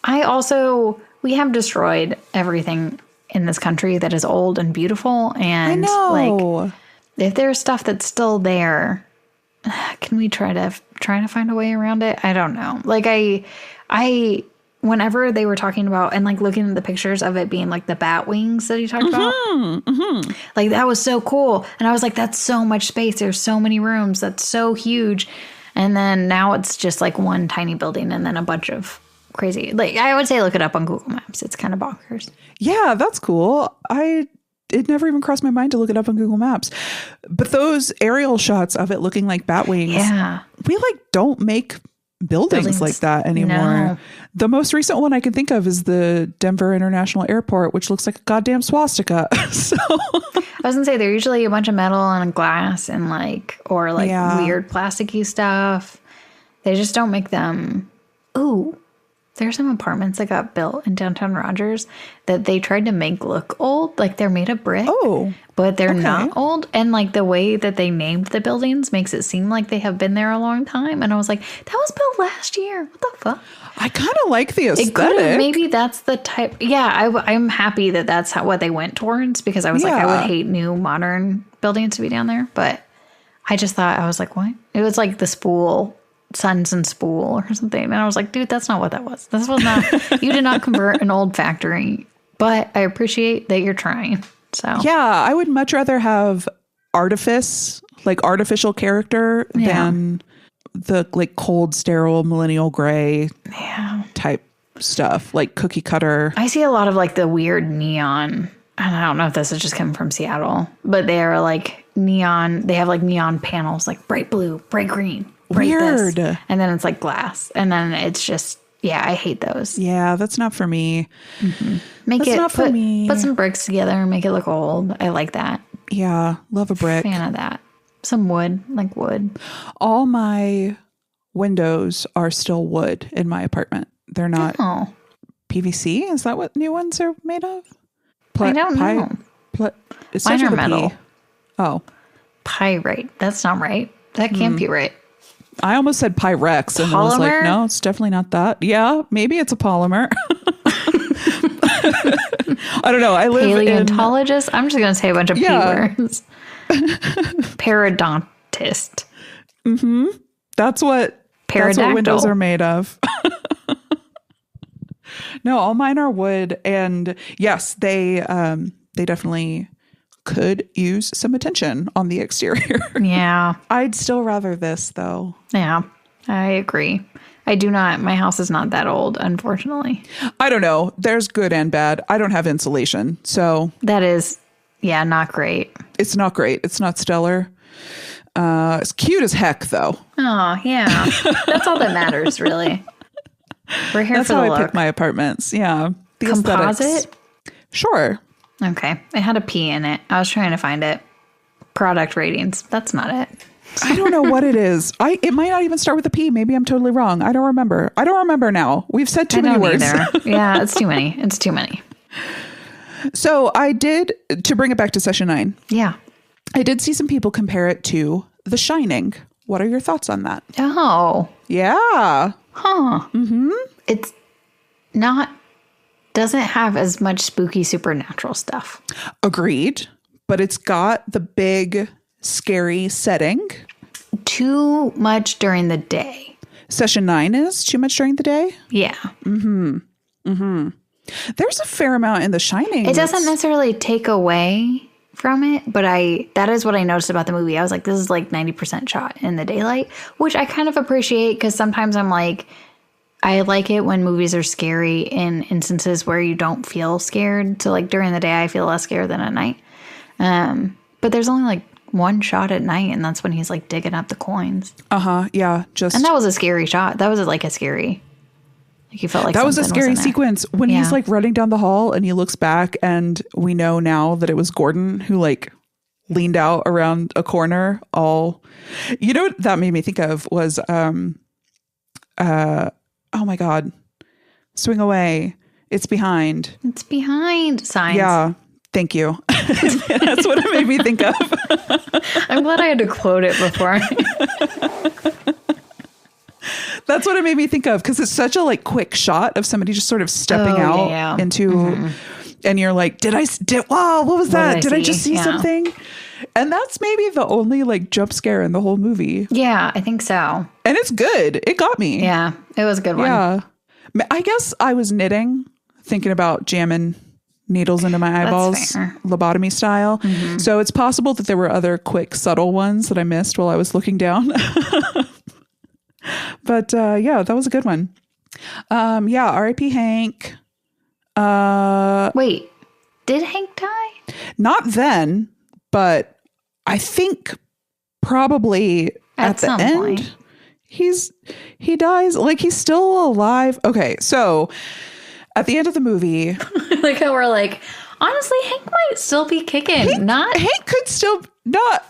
we have destroyed everything in this country that is old and beautiful. And like, if there's stuff that's still there, can we try to find a way around it? I don't know. Like I whenever they were talking about and like looking at the pictures of it being like the bat wings that he talked about, like that was so cool. And I was like, that's so much space. There's so many rooms. That's so huge. And then now it's just like one tiny building and then a bunch of crazy, like I would say look it up on Google Maps. It's kind of bonkers. Yeah, that's cool. It never even crossed my mind to look it up on Google Maps. But those aerial shots of it looking like bat wings, we like don't make buildings like that anymore. No. The most recent one I can think of is the Denver International Airport, which looks like a goddamn swastika. So I was gonna say they're usually a bunch of metal and glass and or weird plasticky stuff. They just don't make them. Ooh. There's some apartments that got built in downtown Rogers that they tried to make look old. Like they're made of brick, but they're not old. And like the way that they named the buildings makes it seem like they have been there a long time. And I was like, that was built last year. What the fuck? I kind of like the aesthetic. Maybe that's the type. Yeah, I'm happy that that's what they went towards, because I was like, I would hate new modern buildings to be down there. But I just thought, I was like, what? It was like the Spool. Sons and Spool or something. And I was like, dude, that's not what that was. This was not, you did not convert an old factory, but I appreciate that you're trying. So yeah, I would much rather have artifice, like artificial character than the like cold, sterile, millennial gray type stuff, like cookie cutter. I see a lot of like the weird neon, and I don't know if this is just coming from Seattle, but they are like neon. They have like neon panels, like bright blue, bright green. Weird. This. And then it's like glass. And then it's just, I hate those. Yeah, that's not for me. Mm-hmm. Not for me. Put some bricks together and make it look old. I like that. Yeah, love a brick. Fan of that. Some wood, like wood. All my windows are still wood in my apartment. They're not PVC. Is that what new ones are made of? I don't know. It Mine are metal. Oh. Pyrite. That's not right. That can't be right. I almost said Pyrex and I was like, no, it's definitely not that. Yeah, maybe it's a polymer. I don't know. I live Paleontologist? I'm just going to say a bunch of P words. Periodontist. Mm-hmm. That's what windows are made of. No, all mine are wood. And yes, they definitely could use some attention on the exterior. Yeah. I'd still rather this, though. Yeah, I agree. I do not. My house is not that old, unfortunately. I don't know. There's good and bad. I don't have insulation, so. That is, not great. It's not great. It's not stellar. It's cute as heck, though. Oh, yeah. That's all that matters, really. We're here for the look. That's how I pick my apartments. Yeah. The composite? Aesthetics. Sure. Okay. It had a P in it. I was trying to find it. Product ratings. That's not it. I don't know what it is. It might not even start with a P. Maybe I'm totally wrong. I don't remember now. We've said too many words. Yeah, it's too many. It's too many. So I did, to bring it back to session 9. Yeah. I did see some people compare it to The Shining. What are your thoughts on that? Oh. Yeah. Huh. Mm-hmm. It's not, doesn't have as much spooky supernatural stuff. Agreed. But it's got the big, scary setting. Too much during the day. Session 9 is too much during the day? Yeah. Mm-hmm. Mm-hmm. There's a fair amount in The Shining. It doesn't necessarily take away from it, but that is what I noticed about the movie. I was like, this is like 90% shot in the daylight, which I kind of appreciate because sometimes I'm like, I like it when movies are scary in instances where you don't feel scared. So like during the day, I feel less scared than at night. But there's only like one shot at night, and that's when he's like digging up the coins. Yeah. And that was a scary shot. That was like a scary. Like you felt like that was a scary sequence when he's like running down the hall and he looks back, and we know now that it was Gordon who like leaned out around a corner. What that made me think of was oh my God, Swing Away. It's behind. It's behind signs. Yeah. Thank you. That's what it made me think of. I'm glad I had to quote it before. That's what it made me think of, because it's such a like quick shot of somebody just sort of stepping out into, and you're like, wow, what was that? Did I just see something? And that's maybe the only like jump scare in the whole movie. Yeah, I think so. And it's good. It got me. Yeah, it was a good one. Yeah. I guess I was knitting, thinking about jamming needles into my eyeballs, lobotomy style. Mm-hmm. So it's possible that there were other quick, subtle ones that I missed while I was looking down. But that was a good one. R.I.P. Hank. Wait, did Hank die? Not then, but I think probably at the end. Point. He dies, like he's still alive. Okay, so at the end of the movie, like how we're like, honestly, Hank might still be kicking. Hank could still not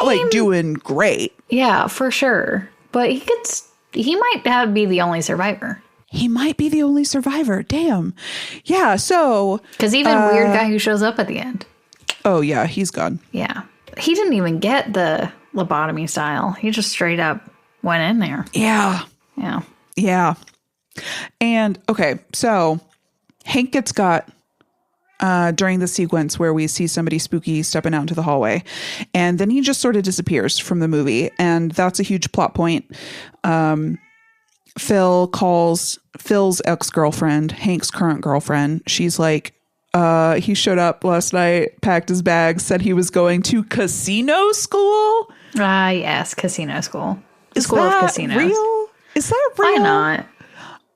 like doing great. Yeah, for sure. But he might be the only survivor. He might be the only survivor. Damn. Yeah. So, because even weird guy who shows up at the end. Oh yeah, he's gone. Yeah, he didn't even get the lobotomy style. He just straight up went in there. Yeah. Yeah. Yeah. And okay, so Hank gets got during the sequence where we see somebody spooky stepping out into the hallway, and then he just sort of disappears from the movie, and that's a huge plot point. Phil calls Phil's ex-girlfriend, Hank's current girlfriend. She's like, he showed up last night, packed his bags, said he was going to casino school. Yes, casino school. The school of casinos. Real? Is that real? Why not?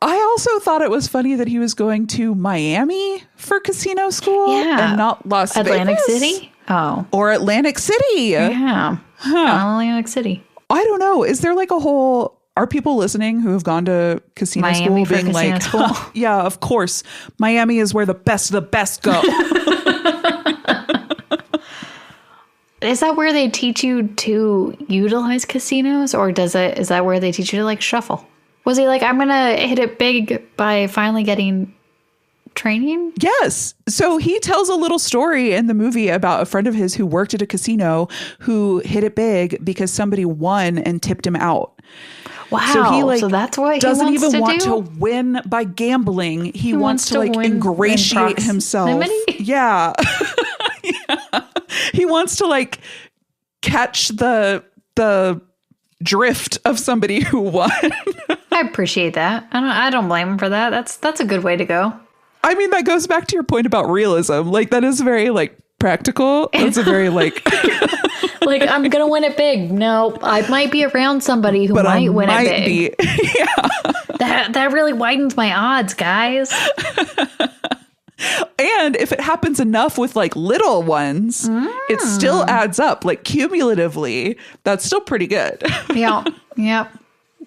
I also thought it was funny that he was going to Miami for casino school and not Las Vegas. Atlantic City? Oh. Or Atlantic City. Yeah. Atlantic City. I don't know. Is there like a whole... Are people listening who have gone to casino school being like, yeah, of course. Miami is where the best of the best go. Is that where they teach you to utilize casinos? Or is that where they teach you to like shuffle? Was he like, I'm going to hit it big by finally getting training? Yes. So he tells a little story in the movie about a friend of his who worked at a casino who hit it big because somebody won and tipped him out. Wow. So that's what he doesn't wants even to want do? to win by gambling. He wants to like win ingratiate in himself. proximity? Yeah. Yeah. He wants to like catch the drift of somebody who won. I appreciate that. I don't blame him for that. That's a good way to go. I mean, that goes back to your point about realism. Like, that is very like practical. It's a very like like, I'm gonna win it big. No, I might be around somebody who might win it big. Yeah. That really widens my odds, guys. And if it happens enough with like little ones, it still adds up. Like cumulatively, that's still pretty good. Yep.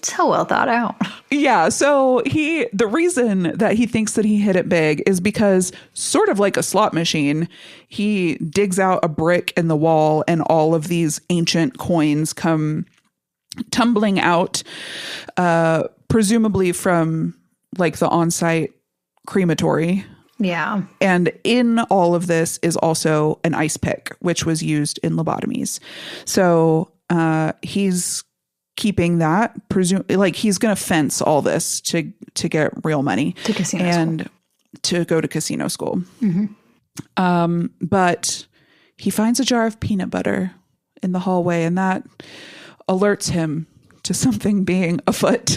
So well thought out. Yeah. So the reason that he thinks that he hit it big is because, sort of like a slot machine, he digs out a brick in the wall and all of these ancient coins come tumbling out, presumably from like the on-site crematory. Yeah. And in all of this is also an ice pick, which was used in lobotomies. So he's keeping that, like he's going to fence all this to get real money to casino and school. To go to casino school. Mm-hmm. But he finds a jar of peanut butter in the hallway, and that alerts him to something being afoot.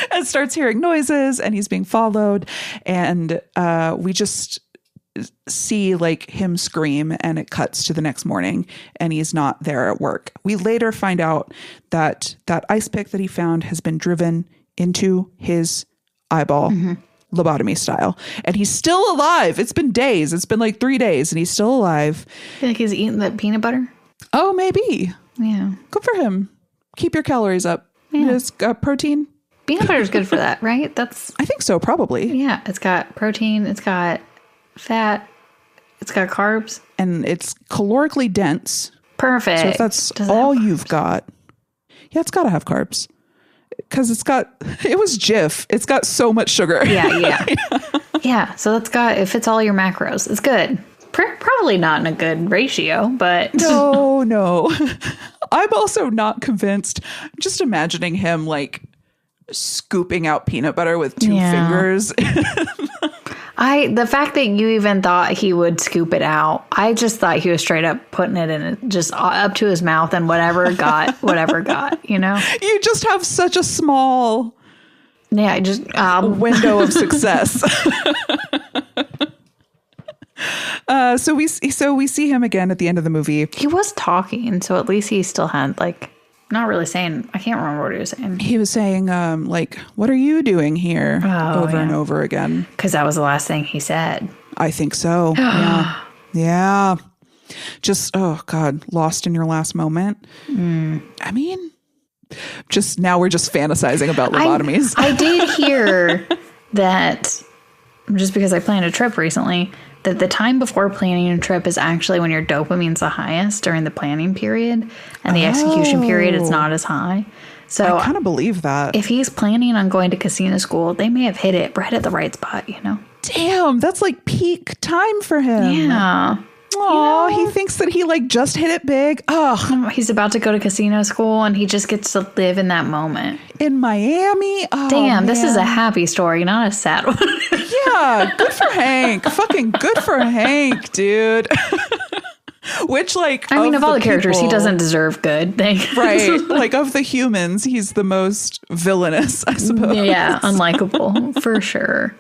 And starts hearing noises, and he's being followed, and we just see like him scream, and it cuts to the next morning and he's not there at work. We later find out that ice pick that he found has been driven into his eyeball, lobotomy style, and he's still alive. It's been days. It's been like 3 days and he's still alive. I feel like he's eating that peanut butter. Oh, maybe. Yeah. Good for him. Keep your calories up. Yeah. It's got protein. Peanut butter is good for that, right? I think so, probably. Yeah. It's got protein. It's got fat. It's got carbs. And it's calorically dense. Perfect. So if that's all you've got, yeah, it's got to have carbs. Because it was Jif. It's got so much sugar. Yeah. Yeah. So it fits all your macros. It's good. Probably not in a good ratio, but. No. I'm also not convinced. I'm just imagining him like scooping out peanut butter with two fingers. The fact that you even thought he would scoop it out, I just thought he was straight up putting it in just up to his mouth and whatever got, you know? You just have such a small window of success. So we see him again at the end of the movie. He was talking, so at least he still had not really saying. I can't remember what he was saying. He was saying what are you doing here? Over and over again. Because that was the last thing he said. I think so. Yeah. Just, oh God, lost in your last moment. I mean, just now we're just fantasizing about lobotomies. I did hear that, just because I planned a trip recently, that the time before planning a trip is actually when your dopamine's the highest during the planning period, and the execution period it's not as high. So I kind of believe that. If he's planning on going to casino school, they may have hit it right at the right spot, you know? Damn, that's like peak time for him. Yeah. Oh, he thinks that he just hit it big. Oh, he's about to go to casino school and he just gets to live in that moment. In Miami? Oh, damn, this is a happy story, not a sad one. Yeah, good for Hank. Fucking good for Hank, dude. Which, of all the characters, he doesn't deserve good things. Right. Of the humans, he's the most villainous, I suppose. Yeah, unlikable, for sure.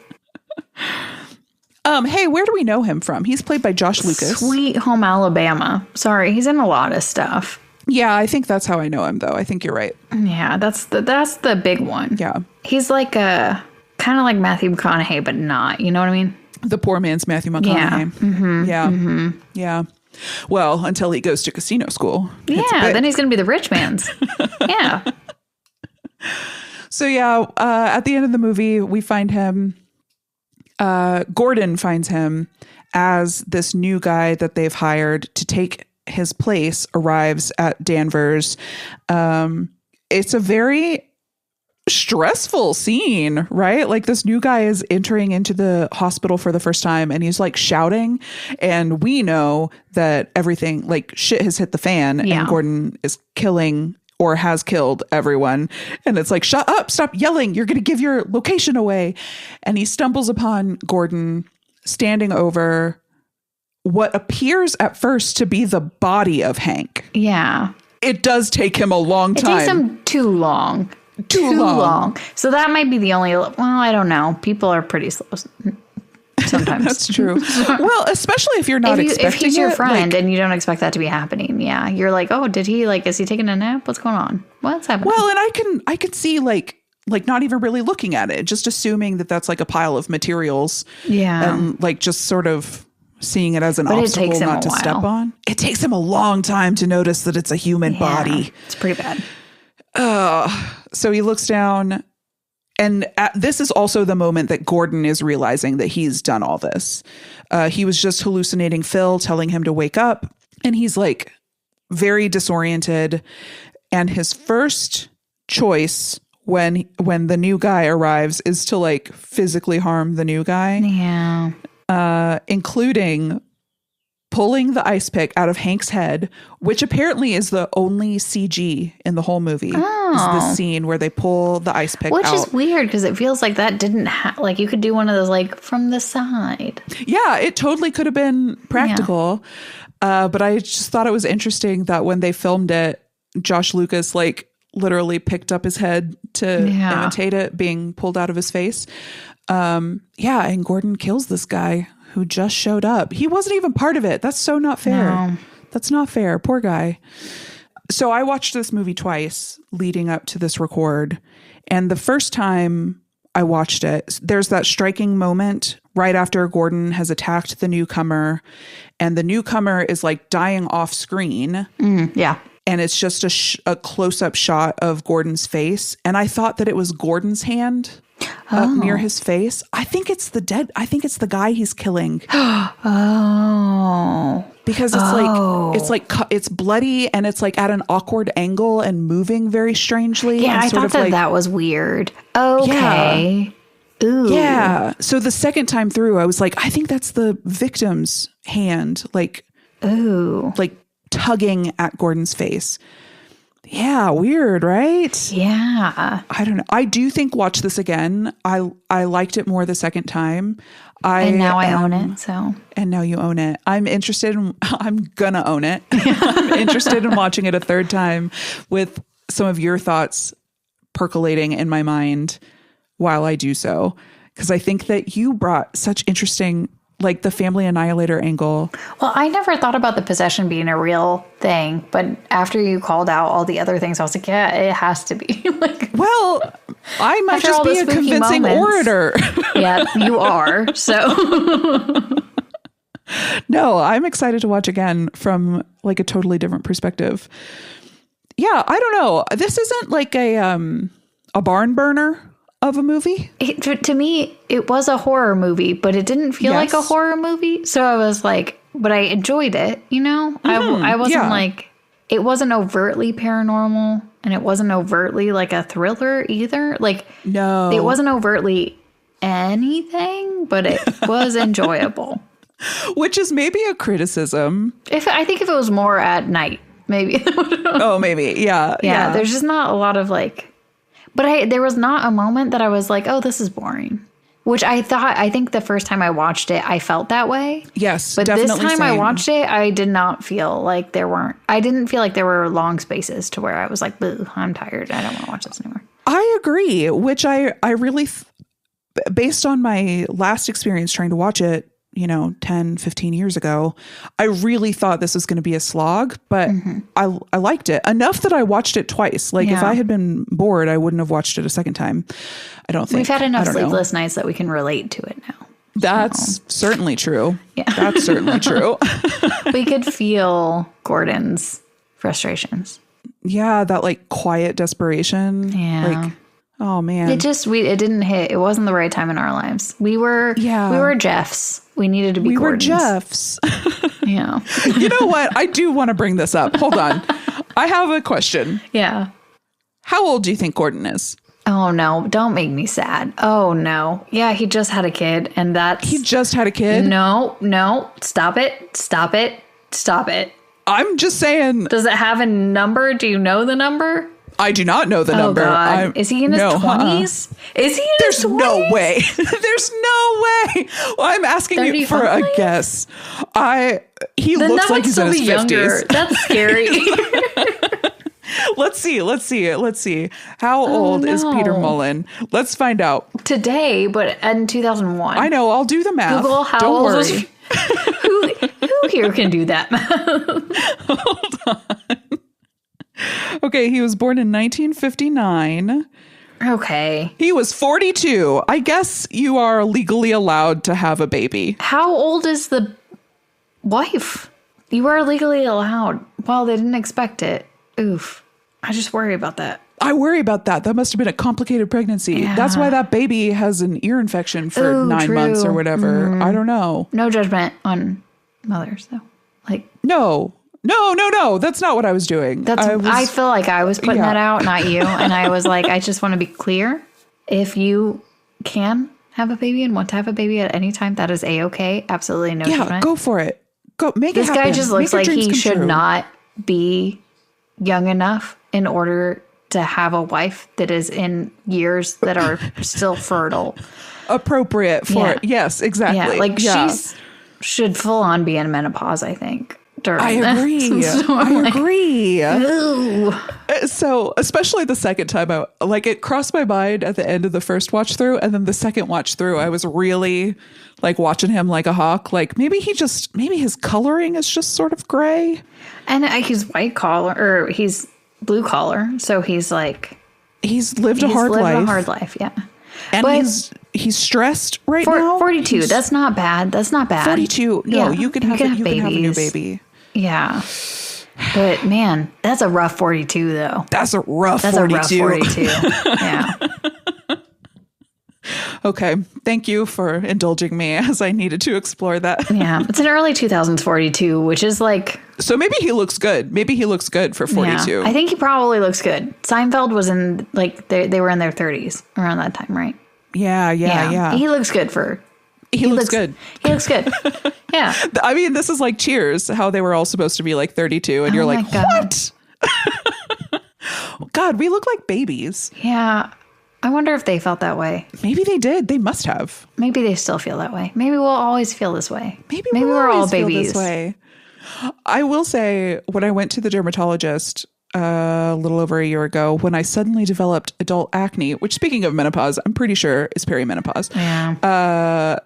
Hey, where do we know him from? He's played by Josh Lucas. Sweet Home Alabama. Sorry, he's in a lot of stuff. Yeah, I think that's how I know him, though. I think you're right. Yeah, that's the big one. Yeah. He's kind of like Matthew McConaughey, but not. You know what I mean? The poor man's Matthew McConaughey. Yeah. Mm-hmm. Yeah. Mm-hmm. Yeah. Well, until he goes to casino school. Yeah, then he's going to be the rich man's. Yeah. So, at the end of the movie, we find him. Gordon finds him as this new guy that they've hired to take his place arrives at Danvers. It's a very stressful scene, right? Like this new guy is entering into the hospital for the first time and he's like shouting, and we know that everything, like shit has hit the fan, and Gordon is killing or has killed everyone. And it's like, shut up, stop yelling, you're going to give your location away. And he stumbles upon Gordon standing over what appears at first to be the body of Hank. Yeah. It does take him a long time. It takes him too long. Too long. So that might be the only, well, I don't know. People are pretty slow sometimes. That's true. Well, especially if you're not expecting if he's your it, friend like, and you don't expect that to be happening. Yeah. You're like, oh, did he, like, is he taking a nap? What's going on? What's happening? Well, and I could see like not even really looking at it, just assuming that that's like a pile of materials. Yeah. And like just sort of seeing it as an obstacle not to step on. It takes him a long time to notice that it's a human body. It's pretty bad. So he looks down, and this is also the moment that Gordon is realizing that he's done all this. He was just hallucinating Phil, telling him to wake up, and he's like very disoriented. And his first choice when the new guy arrives is to like physically harm the new guy. Yeah. Including pulling the ice pick out of Hank's head, which apparently is the only CG in the whole movie. Is this scene where they pull the ice pick out. Which is weird because it feels like that didn't like you could do one of those like from the side. Yeah, it totally could have been practical. Yeah. But I just thought it was interesting that when they filmed it, Josh Lucas like literally picked up his head to imitate it being pulled out of his face. And Gordon kills this guy who just showed up. He wasn't even part of it. That's so not fair. No. That's not fair. Poor guy. So I watched this movie twice leading up to this record. And the first time I watched it, there's that striking moment right after Gordon has attacked the newcomer, and the newcomer is like dying off screen. Yeah. And it's just a close-up shot of Gordon's face. And I thought that it was Gordon's hand up near his face. I think it's the guy he's killing. Because it's bloody, and it's like at an awkward angle and moving very strangely. Yeah, I thought that was weird. Okay. Yeah. Ooh. Yeah. So the second time through, I was like, I think that's the victim's hand, like, ooh, like tugging at Gordon's face. Yeah, weird, right? Yeah. I don't know. I do think watch this again. I liked it more the second time. And now I own it, so. And now you own it. I'm gonna own it. I'm interested in watching it a third time with some of your thoughts percolating in my mind while I do so. Because I think that you brought such interesting, like the family annihilator angle. Well, I never thought about the possession being a real thing, but after you called out all the other things, I was like, yeah, it has to be. Like, well, I might just be a convincing orator. Yeah, you are. So no, I'm excited to watch again from like a totally different perspective. Yeah, I don't know. This isn't like a barn burner of a movie. To me, it was a horror movie, but it didn't feel like a horror movie. So I was like, but I enjoyed it, you know? Mm-hmm. I wasn't like, it wasn't overtly paranormal, and it wasn't overtly like a thriller either. Like, no, it wasn't overtly anything, but it was enjoyable. Which is maybe a criticism. I think if it was more at night, maybe. Oh, maybe. Yeah. Yeah. There's just not a lot of like, but there was not a moment that I was like, oh, this is boring. Which I think the first time I watched it, I felt that way. Yes, but definitely. This time I watched it, I did not feel like I didn't feel like there were long spaces to where I was like, boo, I'm tired. I don't want to watch this anymore. I agree, which I really, based on my last experience trying to watch it, 10, 15 years ago, I really thought this was going to be a slog, but I liked it enough that I watched it twice. Like if I had been bored, I wouldn't have watched it a second time. I don't think. We've had enough sleepless nights that we can relate to it now. That's certainly true. Yeah. That's certainly true. We could feel Gordon's frustrations. Yeah. That like quiet desperation. Yeah. Like, oh man. It didn't hit. It wasn't the right time in our lives. We were Jeffs. We needed to be Gordons. We were Jeffs. Yeah. You know what? I do want to bring this up. Hold on. I have a question. Yeah. How old do you think Gordon is? Oh, no. Don't make me sad. Oh, no. Yeah, he just had a kid, and that's... He just had a kid? No. Stop it. I'm just saying... Does it have a number? Do you know the number? I do not know the number. God. Is he in his 20s? Is he in his 20s? There's no way. There's no way. Well, I'm asking you for a guess. He looks like he's in his 50s. Younger. That's scary. Let's see. How old is Peter Mullen? Let's find out. Today, but in 2001. I know. I'll do the math. Google how Don't old worry. Who here can do that math? Hold on. Okay, he was born in 1959. Okay. He was 42. I guess you are legally allowed to have a baby. How old is the wife? You are legally allowed. Well, they didn't expect it. Oof. I just worry about that. I worry about that. That must have been a complicated pregnancy. Yeah. That's why that baby has an ear infection for 9 months or whatever. I don't know. No judgment on mothers, though. No. That's not what I was doing. I feel like I was putting that out, not you. And I was like, I just want to be clear. If you can have a baby and want to have a baby at any time, that is A-okay. Absolutely no judgment. Yeah, go for it. Go make it happen. This guy just looks like he should not be young enough in order to have a wife that is in years that are still fertile. Appropriate for it. Yes, exactly. Yeah, she should full on be in menopause, I think. I agree. So I agree. Ooh. So, especially the second time, it crossed my mind at the end of the first watch through, and then the second watch through, I was really watching him like a hawk. Maybe his coloring is just sort of gray. And he's white collar, or he's blue collar, so he's lived a hard life, yeah. And he's stressed now. 42. That's not bad. 42. No, yeah. you can have a new baby. Yeah. But man, that's a rough 42 though. That's a rough 42. Yeah. Okay. Thank you for indulging me as I needed to explore that. Yeah. It's an early 2000s 42, which is so maybe he looks good. Maybe he looks good for 42. Yeah, I think he probably looks good. Seinfeld was in they were in their 30s around that time, right? Yeah. He looks good for... He looks good. He looks good. Yeah. I mean, this is like Cheers, how they were all supposed to be 32 and you're like, what? God, we look like babies. Yeah. I wonder if they felt that way. Maybe they did. They must have. Maybe they still feel that way. Maybe we'll always feel this way. Maybe we're all babies. This way. I will say, when I went to the dermatologist a little over a year ago, when I suddenly developed adult acne, which, speaking of menopause, I'm pretty sure is perimenopause. Yeah.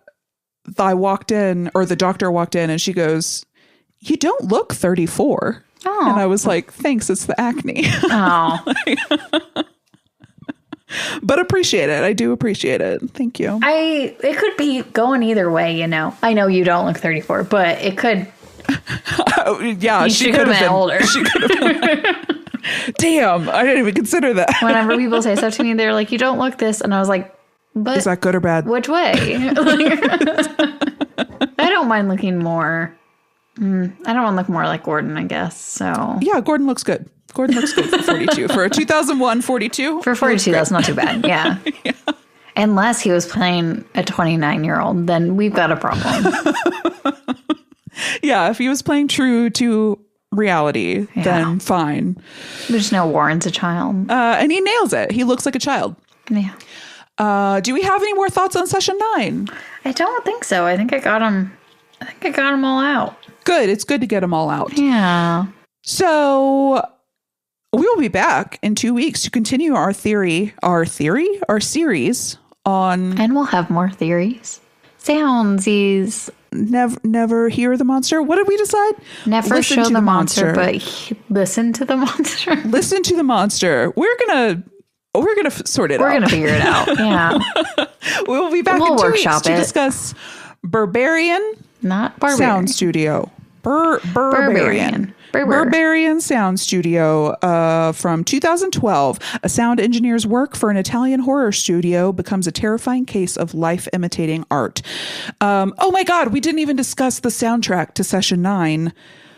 I walked in, or the doctor walked in, and she goes, "You don't look 34." Oh. And I was like, "Thanks, it's the acne." Oh. But appreciate it. I do appreciate it. Thank you. It could be going either way, you know. I know you don't look 34, but it could. Yeah, she could have been older. She could have been. Damn, I didn't even consider that. Whenever people say stuff to me, they're like, "You don't look this," and I was like, "But is that good or bad? Which way?" I don't mind looking more. I don't want to look more like Gordon, I guess. So yeah, Gordon looks good. Gordon looks good for 42. For a 2001 42? For 42, that's not too bad. Yeah. Yeah. Unless he was playing a 29-year-old, then we've got a problem. Yeah, if he was playing true to reality, then fine. There's no Warren's a child. And he nails it. He looks like a child. Yeah. Do we have any more thoughts on session 9? I don't think so. I think I got them all out. Good. It's good to get them all out. Yeah. So we will be back in 2 weeks to continue our series on... And we'll have more theories. Soundsies. Never hear the monster. What did we decide? Never listen show the monster, but listen to the monster. Listen to the monster. We're gonna sort it out. We're gonna figure it out. Yeah. We'll be back in 2 weeks to discuss Not Barbarian. Sound Studio. Barbarian Sound Studio from 2012. A sound engineer's work for an Italian horror studio becomes a terrifying case of life imitating art. Oh my God, we didn't even discuss the soundtrack to session 9.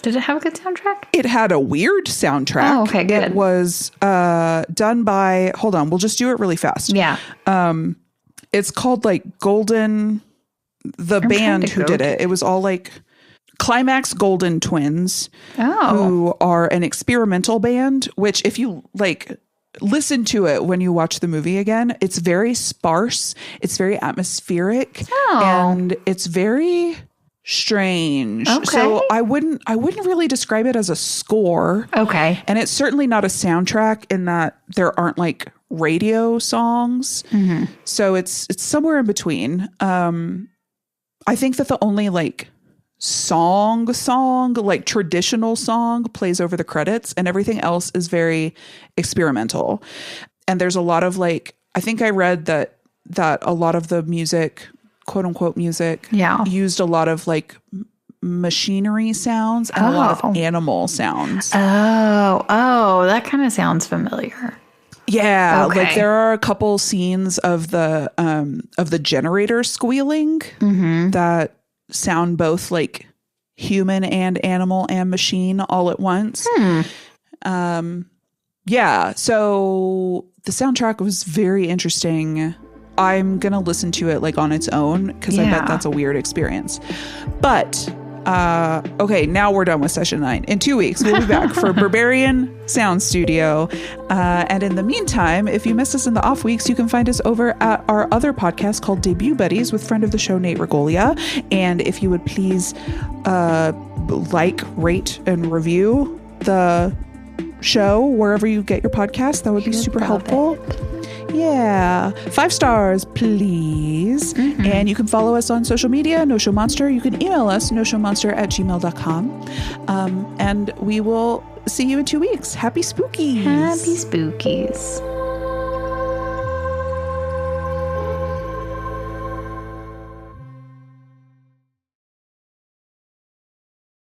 Did it have a good soundtrack? It had a weird soundtrack. Oh, okay, good. It was done by, hold on, we'll just do it really fast. Yeah. It's called like Golden, the band who did it. It was all like Climax Golden Twins, who are an experimental band, which if you like listen to it when you watch the movie again, it's very sparse. It's very atmospheric and it's very strange. Okay. So I wouldn't really describe it as a score. Okay. And it's certainly not a soundtrack in that there aren't like radio songs. Mm-hmm. So it's somewhere in between. I think that the only like song, like traditional song plays over the credits, and everything else is very experimental. And there's a lot of like, I think I read that a lot of the music, quote unquote music, used a lot of like machinery sounds and a lot of animal sounds. Oh, that kind of sounds familiar. Yeah, like there are a couple scenes of the generator squealing that sound both like human and animal and machine all at once. Yeah, so the soundtrack was very interesting. I'm gonna listen to it like on its own because I bet that's a weird experience. But okay, now we're done with session 9. In 2 weeks, we'll be back for Barbarian Sound Studio. And in the meantime, if you missed us in the off weeks, you can find us over at our other podcast called Debut Buddies with friend of the show, Nate Regolia. And if you would please like, rate, and review the show wherever you get your podcast, that would be super helpful. Yeah. 5 stars, please. And you can follow us on social media, No Show Monster. You can email us, noshowmonster@gmail.com. And we will see you in 2 weeks. Happy spookies. Happy spookies.